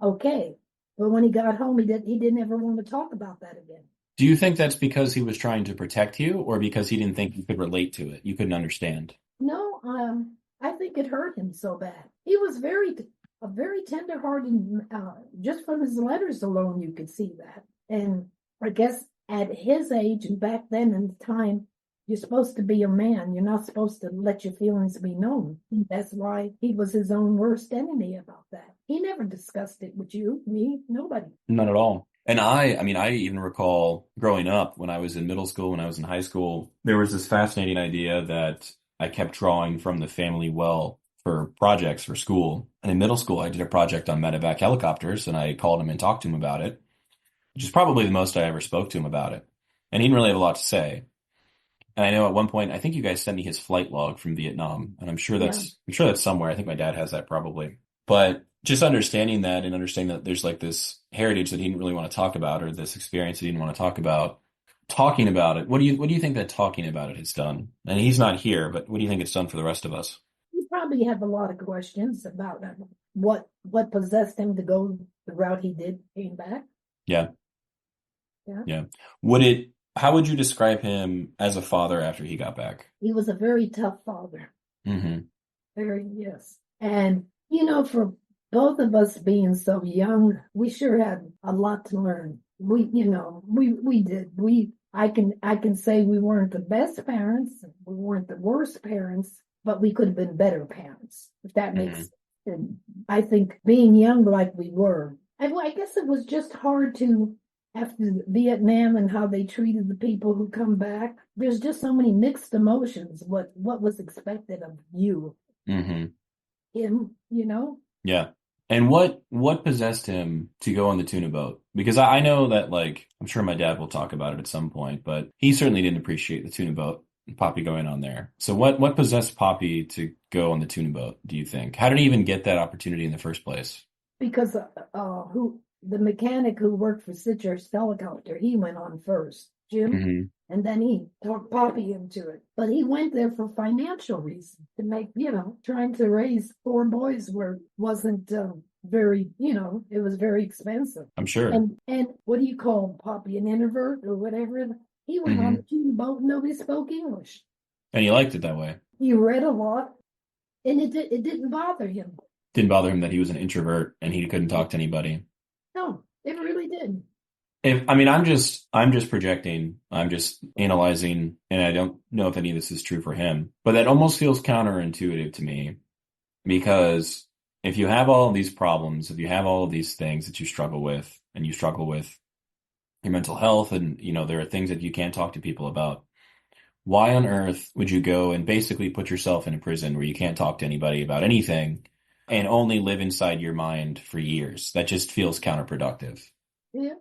okay. But when he got home, he didn't ever want to talk about that again. Do you think that's because he was trying to protect you, or because he didn't think you could relate to it? You couldn't understand? No, I think it hurt him so bad. He was a very tender-hearted. Just from his letters alone, you could see that. And I guess at his age and back then in the time, you're supposed to be a man. You're not supposed to let your feelings be known. That's why he was his own worst enemy about that. He never discussed it with you, me, nobody. Not at all. And I even recall growing up when I was in middle school, when I was in high school, there was this fascinating idea that I kept drawing from the family well for projects for school. And in middle school, I did a project on medevac helicopters, and I called him and talked to him about it, which is probably the most I ever spoke to him about it. And he didn't really have a lot to say. And I know at one point, I think you guys sent me his flight log from Vietnam, and I'm sure that's somewhere. I think my dad has that probably. But just understanding that and understanding that there's like this heritage that he didn't really want to talk about, or this experience that he didn't want to talk about, talking about it. What do you think that talking about it has done? And he's not here, but what do you think it's done for the rest of us? He probably have a lot of questions about what possessed him to go the route he did, came back. Yeah. How would you describe him as a father after he got back? He was a very tough father. Mm-hmm. Very, yes. And, for both of us being so young, we sure had a lot to learn. We did. I can say we weren't the best parents. We weren't the worst parents, but we could have been better parents, if that makes sense. And I think being young like we were, I guess it was just hard to, after Vietnam and how they treated the people who come back, there's just so many mixed emotions. What was expected of you, him, Yeah. And what possessed him to go on the tuna boat? Because I know that, I'm sure my dad will talk about it at some point, but he certainly didn't appreciate the tuna boat and Popi going on there. So what possessed Popi to go on the tuna boat, do you think? How did he even get that opportunity in the first place? Because the mechanic who worked for Citrus Helicopter, he went on first, Jim, and then he talked Popi into it. But he went there for financial reasons, to make, trying to raise 4 boys wasn't very, it was very expensive. I'm sure. And what do you call Popi, an introvert or whatever? He went on the tuna boat, nobody spoke English. And he liked it that way. He read a lot, and it didn't bother him. Didn't bother him that he was an introvert and he couldn't talk to anybody. No, it really didn't. I'm just projecting. I'm just analyzing, and I don't know if any of this is true for him. But that almost feels counterintuitive to me, because if you have all of these problems, if you have all of these things that you struggle with, and you struggle with your mental health, and there are things that you can't talk to people about, why on earth would you go and basically put yourself in a prison where you can't talk to anybody about anything and only live inside your mind for years? That just feels counterproductive. Yeah.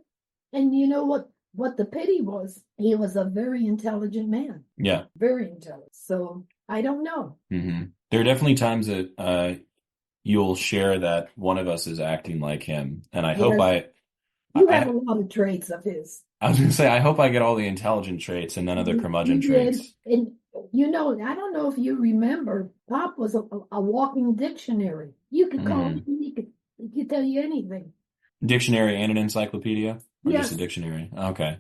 And you know what the pity was? He was a very intelligent man. Yeah. Very intelligent. So I don't know. Mm-hmm. There are definitely times that you'll share that one of us is acting like him. And I hope You have a lot of traits of his. I was going to say, I hope I get all the intelligent traits and none of the curmudgeon traits. And I don't know if you remember, Pop was a walking dictionary. You could call him, he could tell you anything. Dictionary and an encyclopedia? Or yes. Just a dictionary? Okay.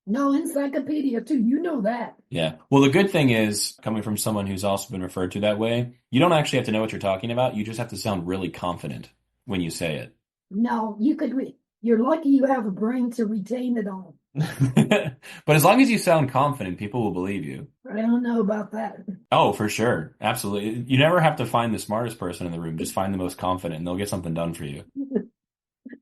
No, encyclopedia too. You know that. Yeah. Well, the good thing is, coming from someone who's also been referred to that way, you don't actually have to know what you're talking about. You just have to sound really confident when you say it. No, you could you're lucky you have a brain to retain it all. But as long as you sound confident, people will believe you. I don't know about that. Oh, for sure. Absolutely. You never have to find the smartest person in the room. Just find the most confident and they'll get something done for you.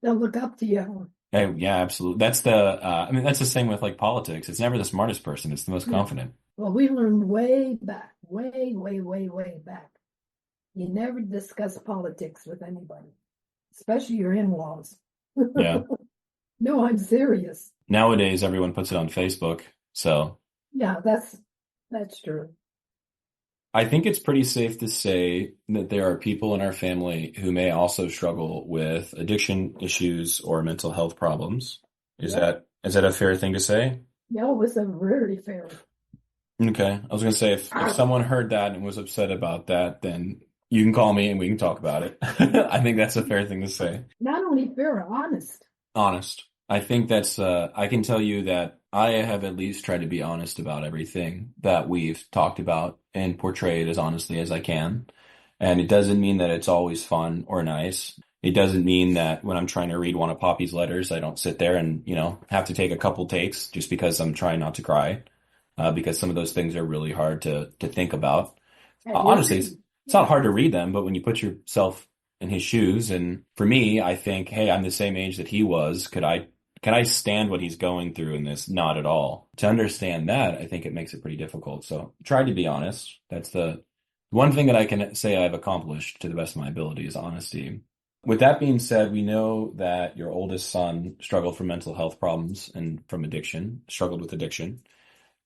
They'll look up to you. Hey, yeah, absolutely. That's the same with politics. It's never the smartest person. It's the most confident. Well, we learned way back, way, way, way, way back. You never discuss politics with anybody, especially your in-laws. Yeah. No, I'm serious. Nowadays, everyone puts it on Facebook. So yeah, that's true. I think it's pretty safe to say that there are people in our family who may also struggle with addiction issues or mental health problems. Yeah. Is that a fair thing to say? No, it was a really fair. Okay. I was going to say if someone heard that and was upset about that, then you can call me and we can talk about it. I think that's a fair thing to say. Not only fair, honest. Honest. I think that's, I can tell you that I have at least tried to be honest about everything that we've talked about and portrayed as honestly as I can. And it doesn't mean that it's always fun or nice. It doesn't mean that when I'm trying to read one of Poppy's letters, I don't sit there and, have to take a couple takes just because I'm trying not to cry. Because some of those things are really hard to think about. Honestly, it's not hard to read them, but when you put yourself in his shoes, and for me, I think, hey, I'm the same age that he was. Can I stand what he's going through in this? Not at all. To understand that, I think it makes it pretty difficult. So try to be honest. That's the one thing that I can say I've accomplished to the best of my ability is honesty. With that being said, we know that your oldest son struggled from mental health problems and from struggled with addiction.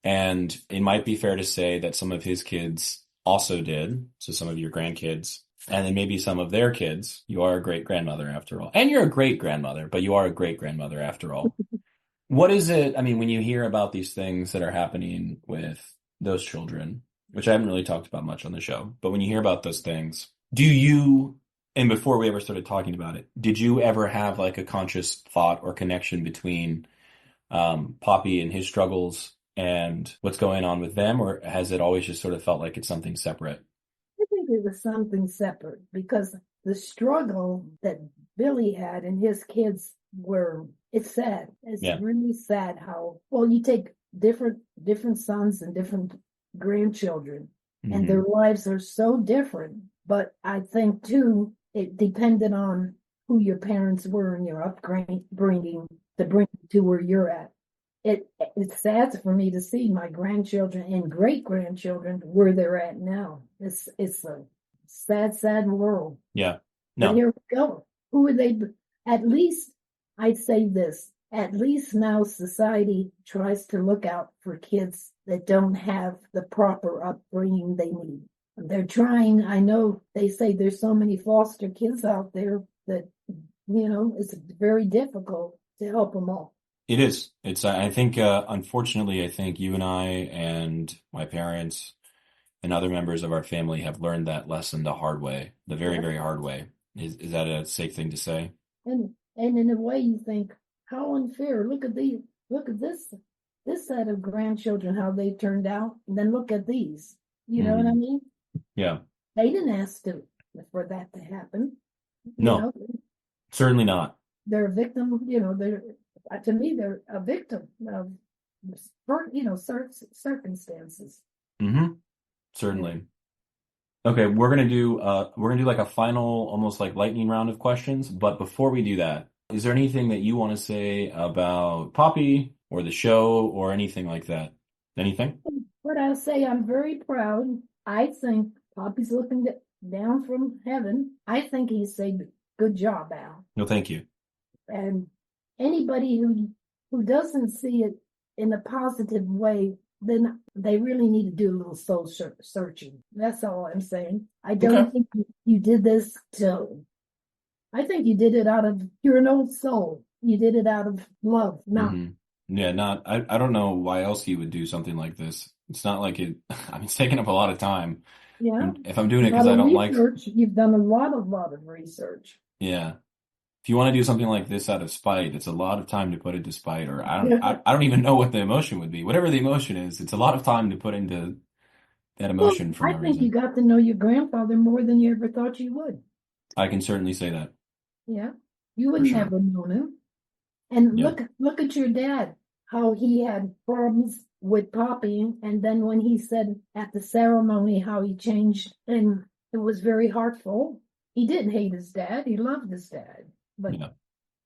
And it might be fair to say that some of his kids also did. So some of your grandkids, and then maybe some of their kids. You are a great grandmother after all. And you're a great grandmother, but you are a great grandmother after all. What is it? I mean, when you hear about these things that are happening with those children, which I haven't really talked about much on the show, but when you hear about those things, and before we ever started talking about it, did you ever have like a conscious thought or connection between Poppy and his struggles and what's going on with them, or has it always just sort of felt like it's something separate? I think it was something separate because the struggle that Billy had and his kids it's sad. It's really sad how, you take different sons and different grandchildren, and their lives are so different. But I think too, it depended on who your parents were and your upbringing to bring you to where you're at. It's sad for me to see my grandchildren and great-grandchildren where they're at now. It's a sad world. Yeah. No. But here we go. Who are they? At least, I'd say this, at least now society tries to look out for kids that don't have the proper upbringing they need. They're trying. I know they say there's so many foster kids out there that, it's very difficult to help them all. It is. I think, unfortunately, I think you and I and my parents and other members of our family have learned that lesson the hard way, the very, very hard way. Is that a safe thing to say? And in a way you think, how unfair. Look at this set of grandchildren, how they turned out. And then look at these. You know what I mean? Yeah. They didn't ask for that to happen. No, certainly not. They're a victim, to me, they're a victim of, circumstances. Certainly. Okay, we're gonna do like a final, almost like lightning round of questions. But before we do that, is there anything that you want to say about Poppy or the show or anything like that? Anything? But I'll say I'm very proud. I think Poppy's looking down from heaven. I think he said, "Good job, Al." No, thank you. And anybody who doesn't see it in a positive way, then they really need to do a little soul searching. That's all I'm saying. I don't think you did this I think you did it you're an old soul. You did it out of love. Yeah, I don't know why else you would do something like this. It's not like it's taking up a lot of time. Yeah. And if I'm doing it because I don't like you've done a lot of research. Yeah. If you want to do something like this out of spite, it's a lot of time to put into spite, or I don't even know what the emotion would be. Whatever the emotion is, it's a lot of time to put into that emotion for no reason. I think you got to know your grandfather more than you ever thought you would. I can certainly say that. Yeah. You would never known him. And look at your dad, how he had problems with Poppy, and then when he said at the ceremony how he changed, and it was very heartful. He didn't hate his dad. He loved his dad. But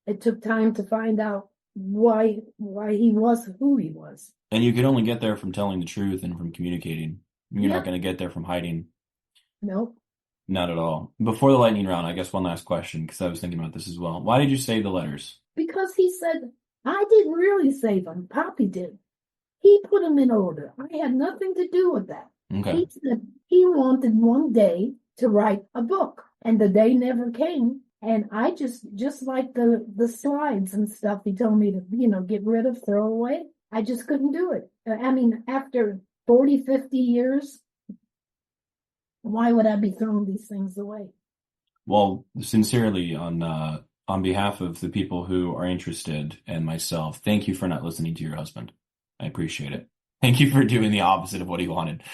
it took time to find out why he was who he was. And you can only get there from telling the truth and from communicating. You're not going to get there from hiding. Nope. Not at all. Before the lightning round, I guess one last question, because I was thinking about this as well. Why did you save the letters? Because he said, I didn't really save them. Poppy did. He put them in order. I had nothing to do with that. Okay. He said he wanted one day to write a book, and the day never came. And I just like the slides and stuff he told me to, get rid of, throw away. I just couldn't do it. I mean, after 40, 50 years, why would I be throwing these things away? Well, sincerely, on behalf of the people who are interested and myself, thank you for not listening to your husband. I appreciate it. Thank you for doing the opposite of what he wanted.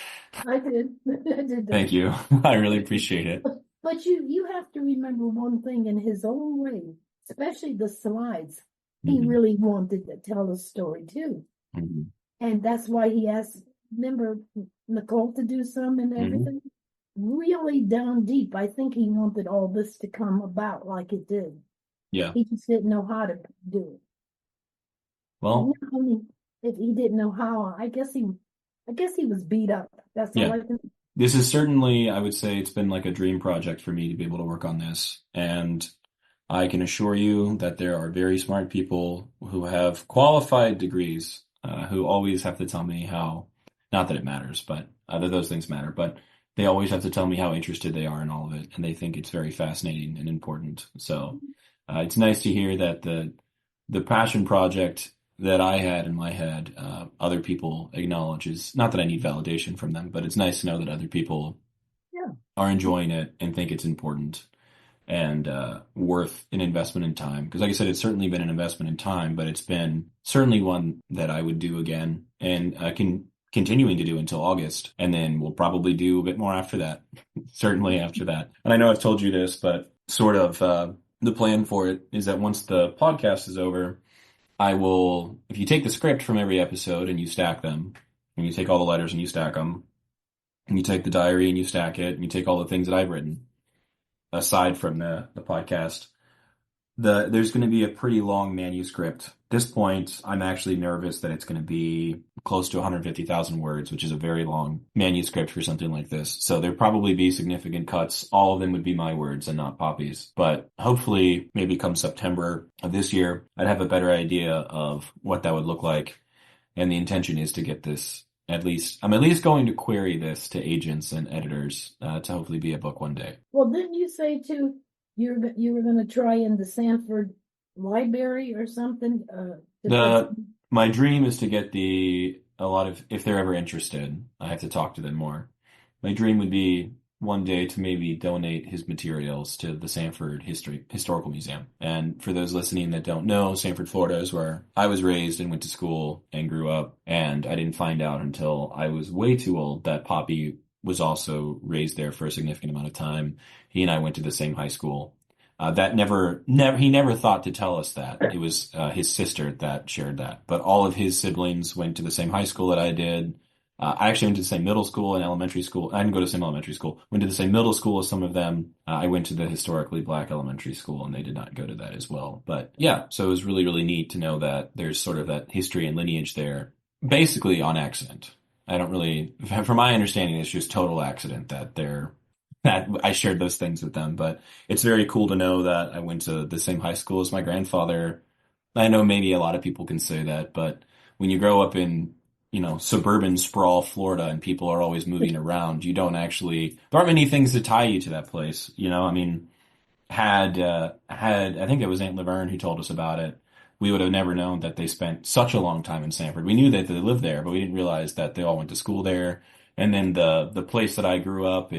I did. I did that. Thank you. I really appreciate it. But you have to remember one thing in his own way, especially the slides. He Mhm. really wanted to tell a story too. Mhm. And that's why he asked, remember, Nicole to do some and everything. Really down deep, I think he wanted all this to come about like it did. Yeah. He just didn't know how to do it. Well, And not only if he didn't know how, I guess he was beat up. That's all yeah. I can. This is certainly, I would say, it's been like a dream project for me to be able to work on this. And I can assure you that there are very smart people who have qualified degrees, who always have to tell me how, not that it matters, but that those things matter, but they always have to tell me how interested they are in all of it. And they think it's very fascinating and important. So it's nice to hear that the passion project that I had in my head, other people acknowledge is not that I need validation from them, but it's nice to know that other people Yeah. are enjoying it and think it's important and worth an investment in time. Because like I said, it's certainly been an investment in time, but it's been certainly one that I would do again and continuing to do until August. And then we'll probably do a bit more after that, certainly after that. And I know I've told you this, but sort of the plan for it is that once the podcast is over, I will, if you take the script from every episode and you stack them, and you take all the letters and you stack them, and you take the diary and you stack it, and you take all the things that I've written, aside from the podcast, there's going to be a pretty long manuscript. At this point, I'm actually nervous that it's going to be close to 150,000 words, which is a very long manuscript for something like this. So there'd probably be significant cuts. All of them would be my words and not Poppy's. But hopefully, maybe come September of this year, I'd have a better idea of what that would look like. And the intention is to get this I'm at least going to query this to agents and editors to hopefully be a book one day. Well, didn't you say too you were going to try in the Sanford Library or something? My dream is to get a lot of, if they're ever interested, I have to talk to them more. My dream would be one day to maybe donate his materials to the Sanford Historical Museum. And for those listening that don't know, Sanford, Florida is where I was raised and went to school and grew up. And I didn't find out until I was way too old that Poppy was also raised there for a significant amount of time. He and I went to the same high school. He never thought to tell us that. It was his sister that shared that. But all of his siblings went to the same high school that I did. I actually went to the same middle school and elementary school. I didn't go to the same elementary school. Went to the same middle school as some of them. I went to the historically black elementary school and they did not go to that as well. But yeah, so it was really, really neat to know that there's sort of that history and lineage there, basically on accident. I don't really, from my understanding, it's just total accident that I shared those things with them. But it's very cool to know that I went to the same high school as my grandfather. I know maybe a lot of people can say that, but when you grow up in, suburban sprawl Florida and people are always moving around, there aren't many things to tie you to that place. I mean, I think it was Aunt Laverne who told us about it. We would have never known that they spent such a long time in Sanford. We knew that they lived there, but we didn't realize that they all went to school there. And then the place that I grew up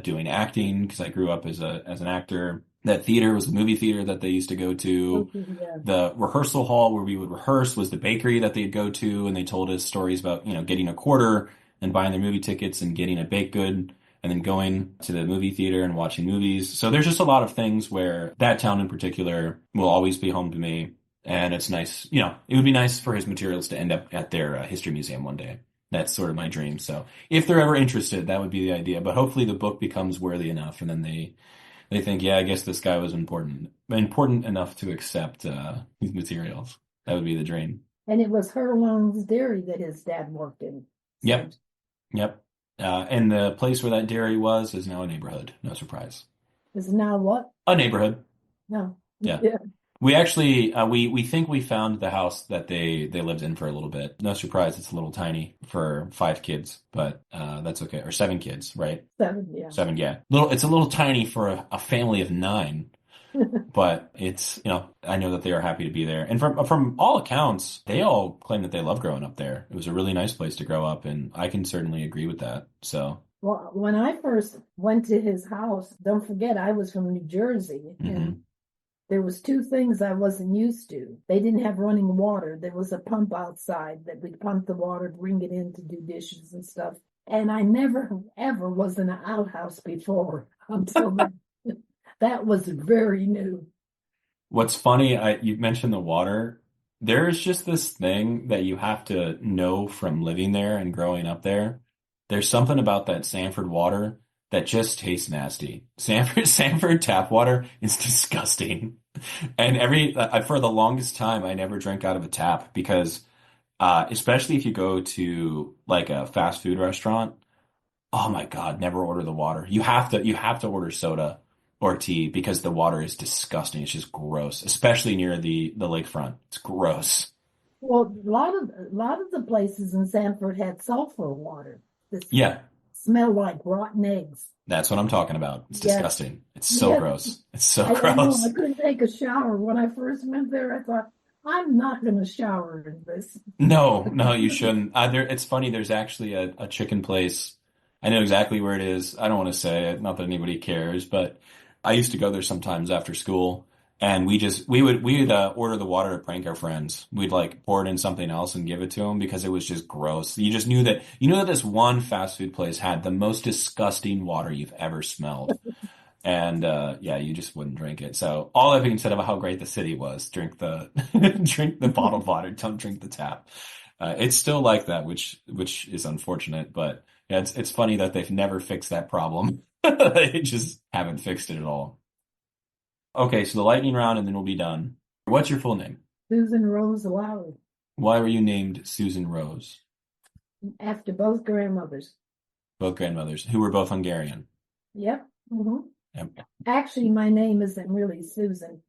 doing acting, because I grew up as an actor. That theater was the movie theater that they used to go to. Okay, yeah. The rehearsal hall where we would rehearse was the bakery that they'd go to, and they told us stories about, getting a quarter and buying their movie tickets and getting a baked good and then going to the movie theater and watching movies. So there's just a lot of things where that town in particular will always be home to me. And it's nice, it would be nice for his materials to end up at their history museum one day. That's sort of my dream. So if they're ever interested, that would be the idea. But hopefully the book becomes worthy enough and then they think, yeah, I guess this guy was important enough to accept these materials. That would be the dream. And it was Herlong's Dairy that his dad worked in. Yep. And the place where that dairy was is now a neighborhood. No surprise. Is now what? A neighborhood. No. Yeah. We actually we think we found the house that they lived in for a little bit. No surprise, it's a little tiny for 5 kids, but that's okay. Or 7 kids, right? 7, yeah. 7, yeah. It's a little tiny for a family of 9, but it's I know that they are happy to be there. And from all accounts, they all claim that they love growing up there. It was a really nice place to grow up, and I can certainly agree with that. So. Well, when I first went to his house, don't forget I was from New Jersey, and there was 2 things I wasn't used to. They didn't have running water. There was a pump outside that we'd pump the water, bring it in to do dishes and stuff. And I never, ever was in an outhouse before until that was very new. What's funny, you mentioned the water. There's just this thing that you have to know from living there and growing up there. There's something about that Sanford water that just tastes nasty. Sanford tap water is disgusting. And for the longest time, I never drank out of a tap because, especially if you go to like a fast food restaurant, oh my God, never order the water. You have to order soda or tea because the water is disgusting. It's just gross, especially near the lakefront. It's gross. Well, a lot of the places in Sanford had sulfur water. Yeah. Smelled like rotten eggs. That's what I'm talking about. It's disgusting. It's so Yes. Gross. It's so I gross. I couldn't take a shower. When I first went there, I thought, I'm not going to shower in this. No, you shouldn't. It's funny. There's actually a chicken place. I know exactly where it is. I don't want to say it. Not that anybody cares, but I used to go there sometimes after school. And we would order the water to prank our friends. We'd like pour it in something else and give it to them because it was just gross. You just knew that this one fast food place had the most disgusting water you've ever smelled. And you just wouldn't drink it. So all that being said about how great the city was, drink the drink the bottled water, don't drink the tap. It's still like that, which is unfortunate, but yeah, it's funny that they've never fixed that problem. They just haven't fixed it at all. Okay, so the lightning round and then we'll be done. What's your full name? Susan Rose Lowie. Why were you named Susan Rose? After both grandmothers. Both grandmothers, who were both Hungarian. Yep. Mm-hmm. Yep. Actually, my name isn't really Susan.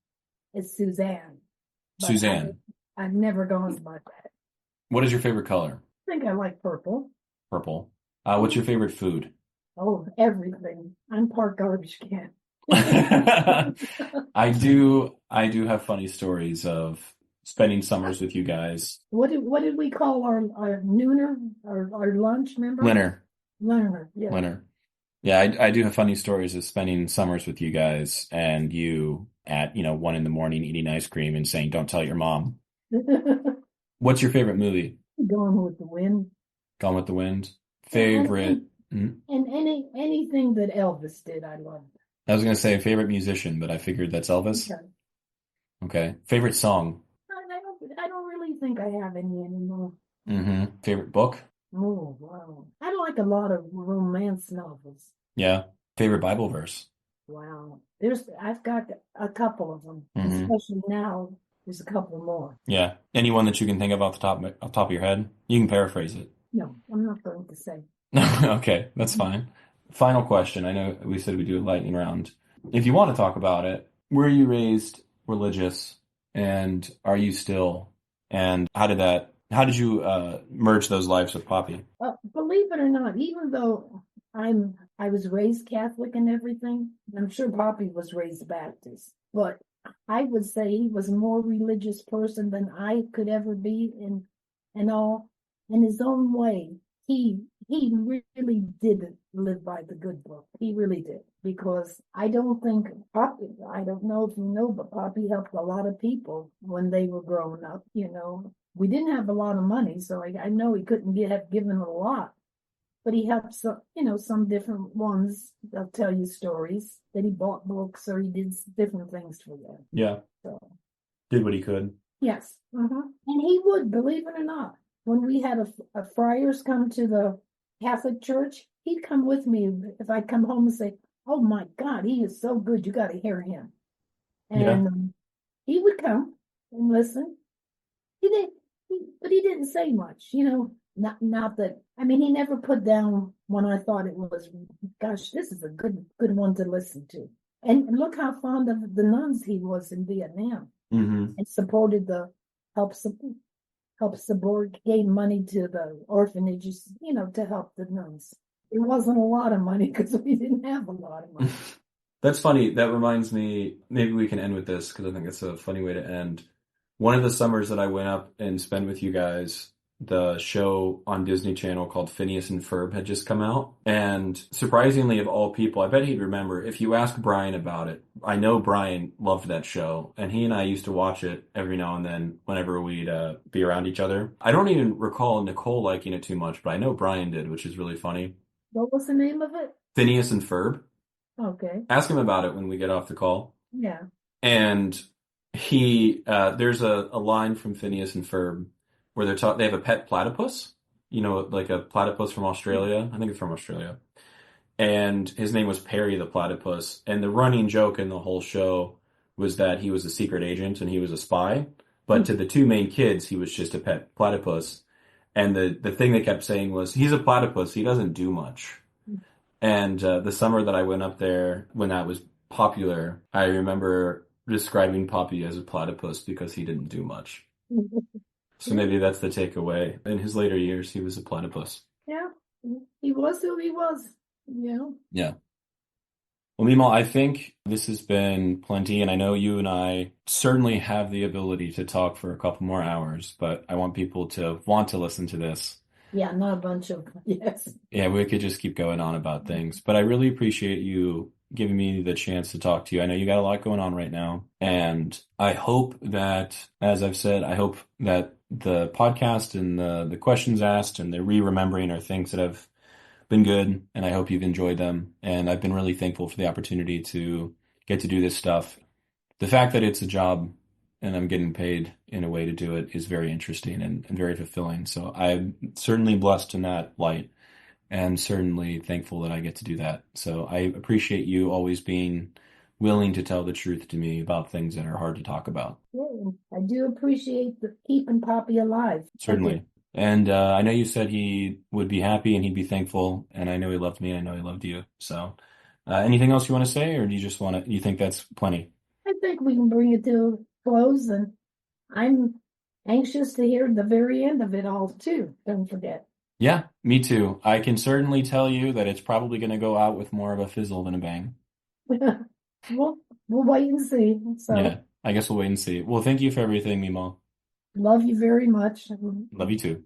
It's Suzanne. But Suzanne. I've never gone by that. What is your favorite color? I think I like purple. Purple. What's your favorite food? Oh, everything. I'm part garbage can. I do have funny stories of spending summers with you guys. What did we call our nooner, our lunch, remember? Lunner, yeah. Lunner. Yeah, I do have funny stories of spending summers with you guys and you at 1 a.m. eating ice cream and saying, "Don't tell your mom." What's your favorite movie? Gone with the Wind. Gone with the Wind. Favorite. And anything that Elvis did, I loved. I was going to say favorite musician, but I figured that's Elvis. Okay. Favorite song? I don't really think I have any anymore. Favorite book? Oh, wow. I like a lot of romance novels. Yeah. Favorite Bible verse? Wow. I've got a couple of them, especially now. There's a couple more. Yeah. Anyone that you can think of off the top of your head? You can paraphrase it. No, I'm not going to say. Okay, that's fine. Final question. I know we said we do a lightning round. If you want to talk about it, were you raised religious and are you still? And how did you merge those lives with Popi? Believe it or not, even though I was raised Catholic and everything, I'm sure Popi was raised Baptist, but I would say he was a more religious person than I could ever be in his own way. He really did live by the good book. He really did. Because I don't think Popi, I don't know if you know, but Popi helped a lot of people when they were growing up, We didn't have a lot of money, so I know he couldn't have given a lot. But he helped some different ones. They'll tell you stories that he bought books or he did different things for them. Yeah. So. Did what he could. Yes. And he would, believe it or not. When we had a friars come to the Catholic Church, he'd come with me if I come home and say, "Oh my God, he is so good. You got to hear him." And he would come and listen. But he didn't say much, Not that. I mean, he never put down when I thought it was, gosh, this is a good one to listen to. And look how fond of the nuns he was in Vietnam. Mm-hmm. and supported the help support gave money to the orphanages, to help the nuns. It wasn't a lot of money because we didn't have a lot of money. That's funny. That reminds me, maybe we can end with this because I think it's a funny way to end. One of the summers that I went up and spent with you guys, the show on Disney Channel called Phineas and Ferb had just come out. And surprisingly, of all people, I bet he'd remember if you ask Brian about it. I know Brian loved that show, and he and I used to watch it every now and then whenever we'd be around each other. I don't even recall Nicole liking it too much, but I know Brian did, which is really funny. What was the name of it? Phineas and Ferb. Okay. Ask him about it when we get off the call. Yeah. And there's a line from Phineas and Ferb where they have a pet platypus, like a platypus from Australia. I think it's from Australia. And his name was Perry the platypus. And the running joke in the whole show was that he was a secret agent and he was a spy. But to the two main kids, he was just a pet platypus. And the thing they kept saying was, he's a platypus, he doesn't do much. And the summer that I went up there, when that was popular, I remember describing Popi as a platypus because he didn't do much. So maybe that's the takeaway. In his later years, he was a platypus. Yeah, he was who he was, Yeah. Well, Mema, I think this has been plenty, and I know you and I certainly have the ability to talk for a couple more hours, but I want people to want to listen to this. Yeah, not a bunch of, yes. Yeah, we could just keep going on about things, but I really appreciate you giving me the chance to talk to you. I know you got a lot going on right now, and I hope that, as I've said, I hope that the podcast and the questions asked and the re-remembering are things that have been good, and I hope you've enjoyed them. And I've been really thankful for the opportunity to get to do this stuff. The fact that it's a job and I'm getting paid in a way to do it is very interesting and very fulfilling. So I'm certainly blessed in that light and certainly thankful that I get to do that. So I appreciate you always being willing to tell the truth to me about things that are hard to talk about. Yeah, I do appreciate keeping Poppy alive. Certainly. And I know you said he would be happy and he'd be thankful, and I know he loved me and I know he loved you. So anything else you want to say, or do you think that's plenty? I think we can bring it to a close, and I'm anxious to hear the very end of it all too. Don't forget. Yeah, me too. I can certainly tell you that it's probably going to go out with more of a fizzle than a bang. We'll wait and see. So Yeah, I guess we'll wait and see. Well, thank you for everything, Mema. love you very much. Love you too.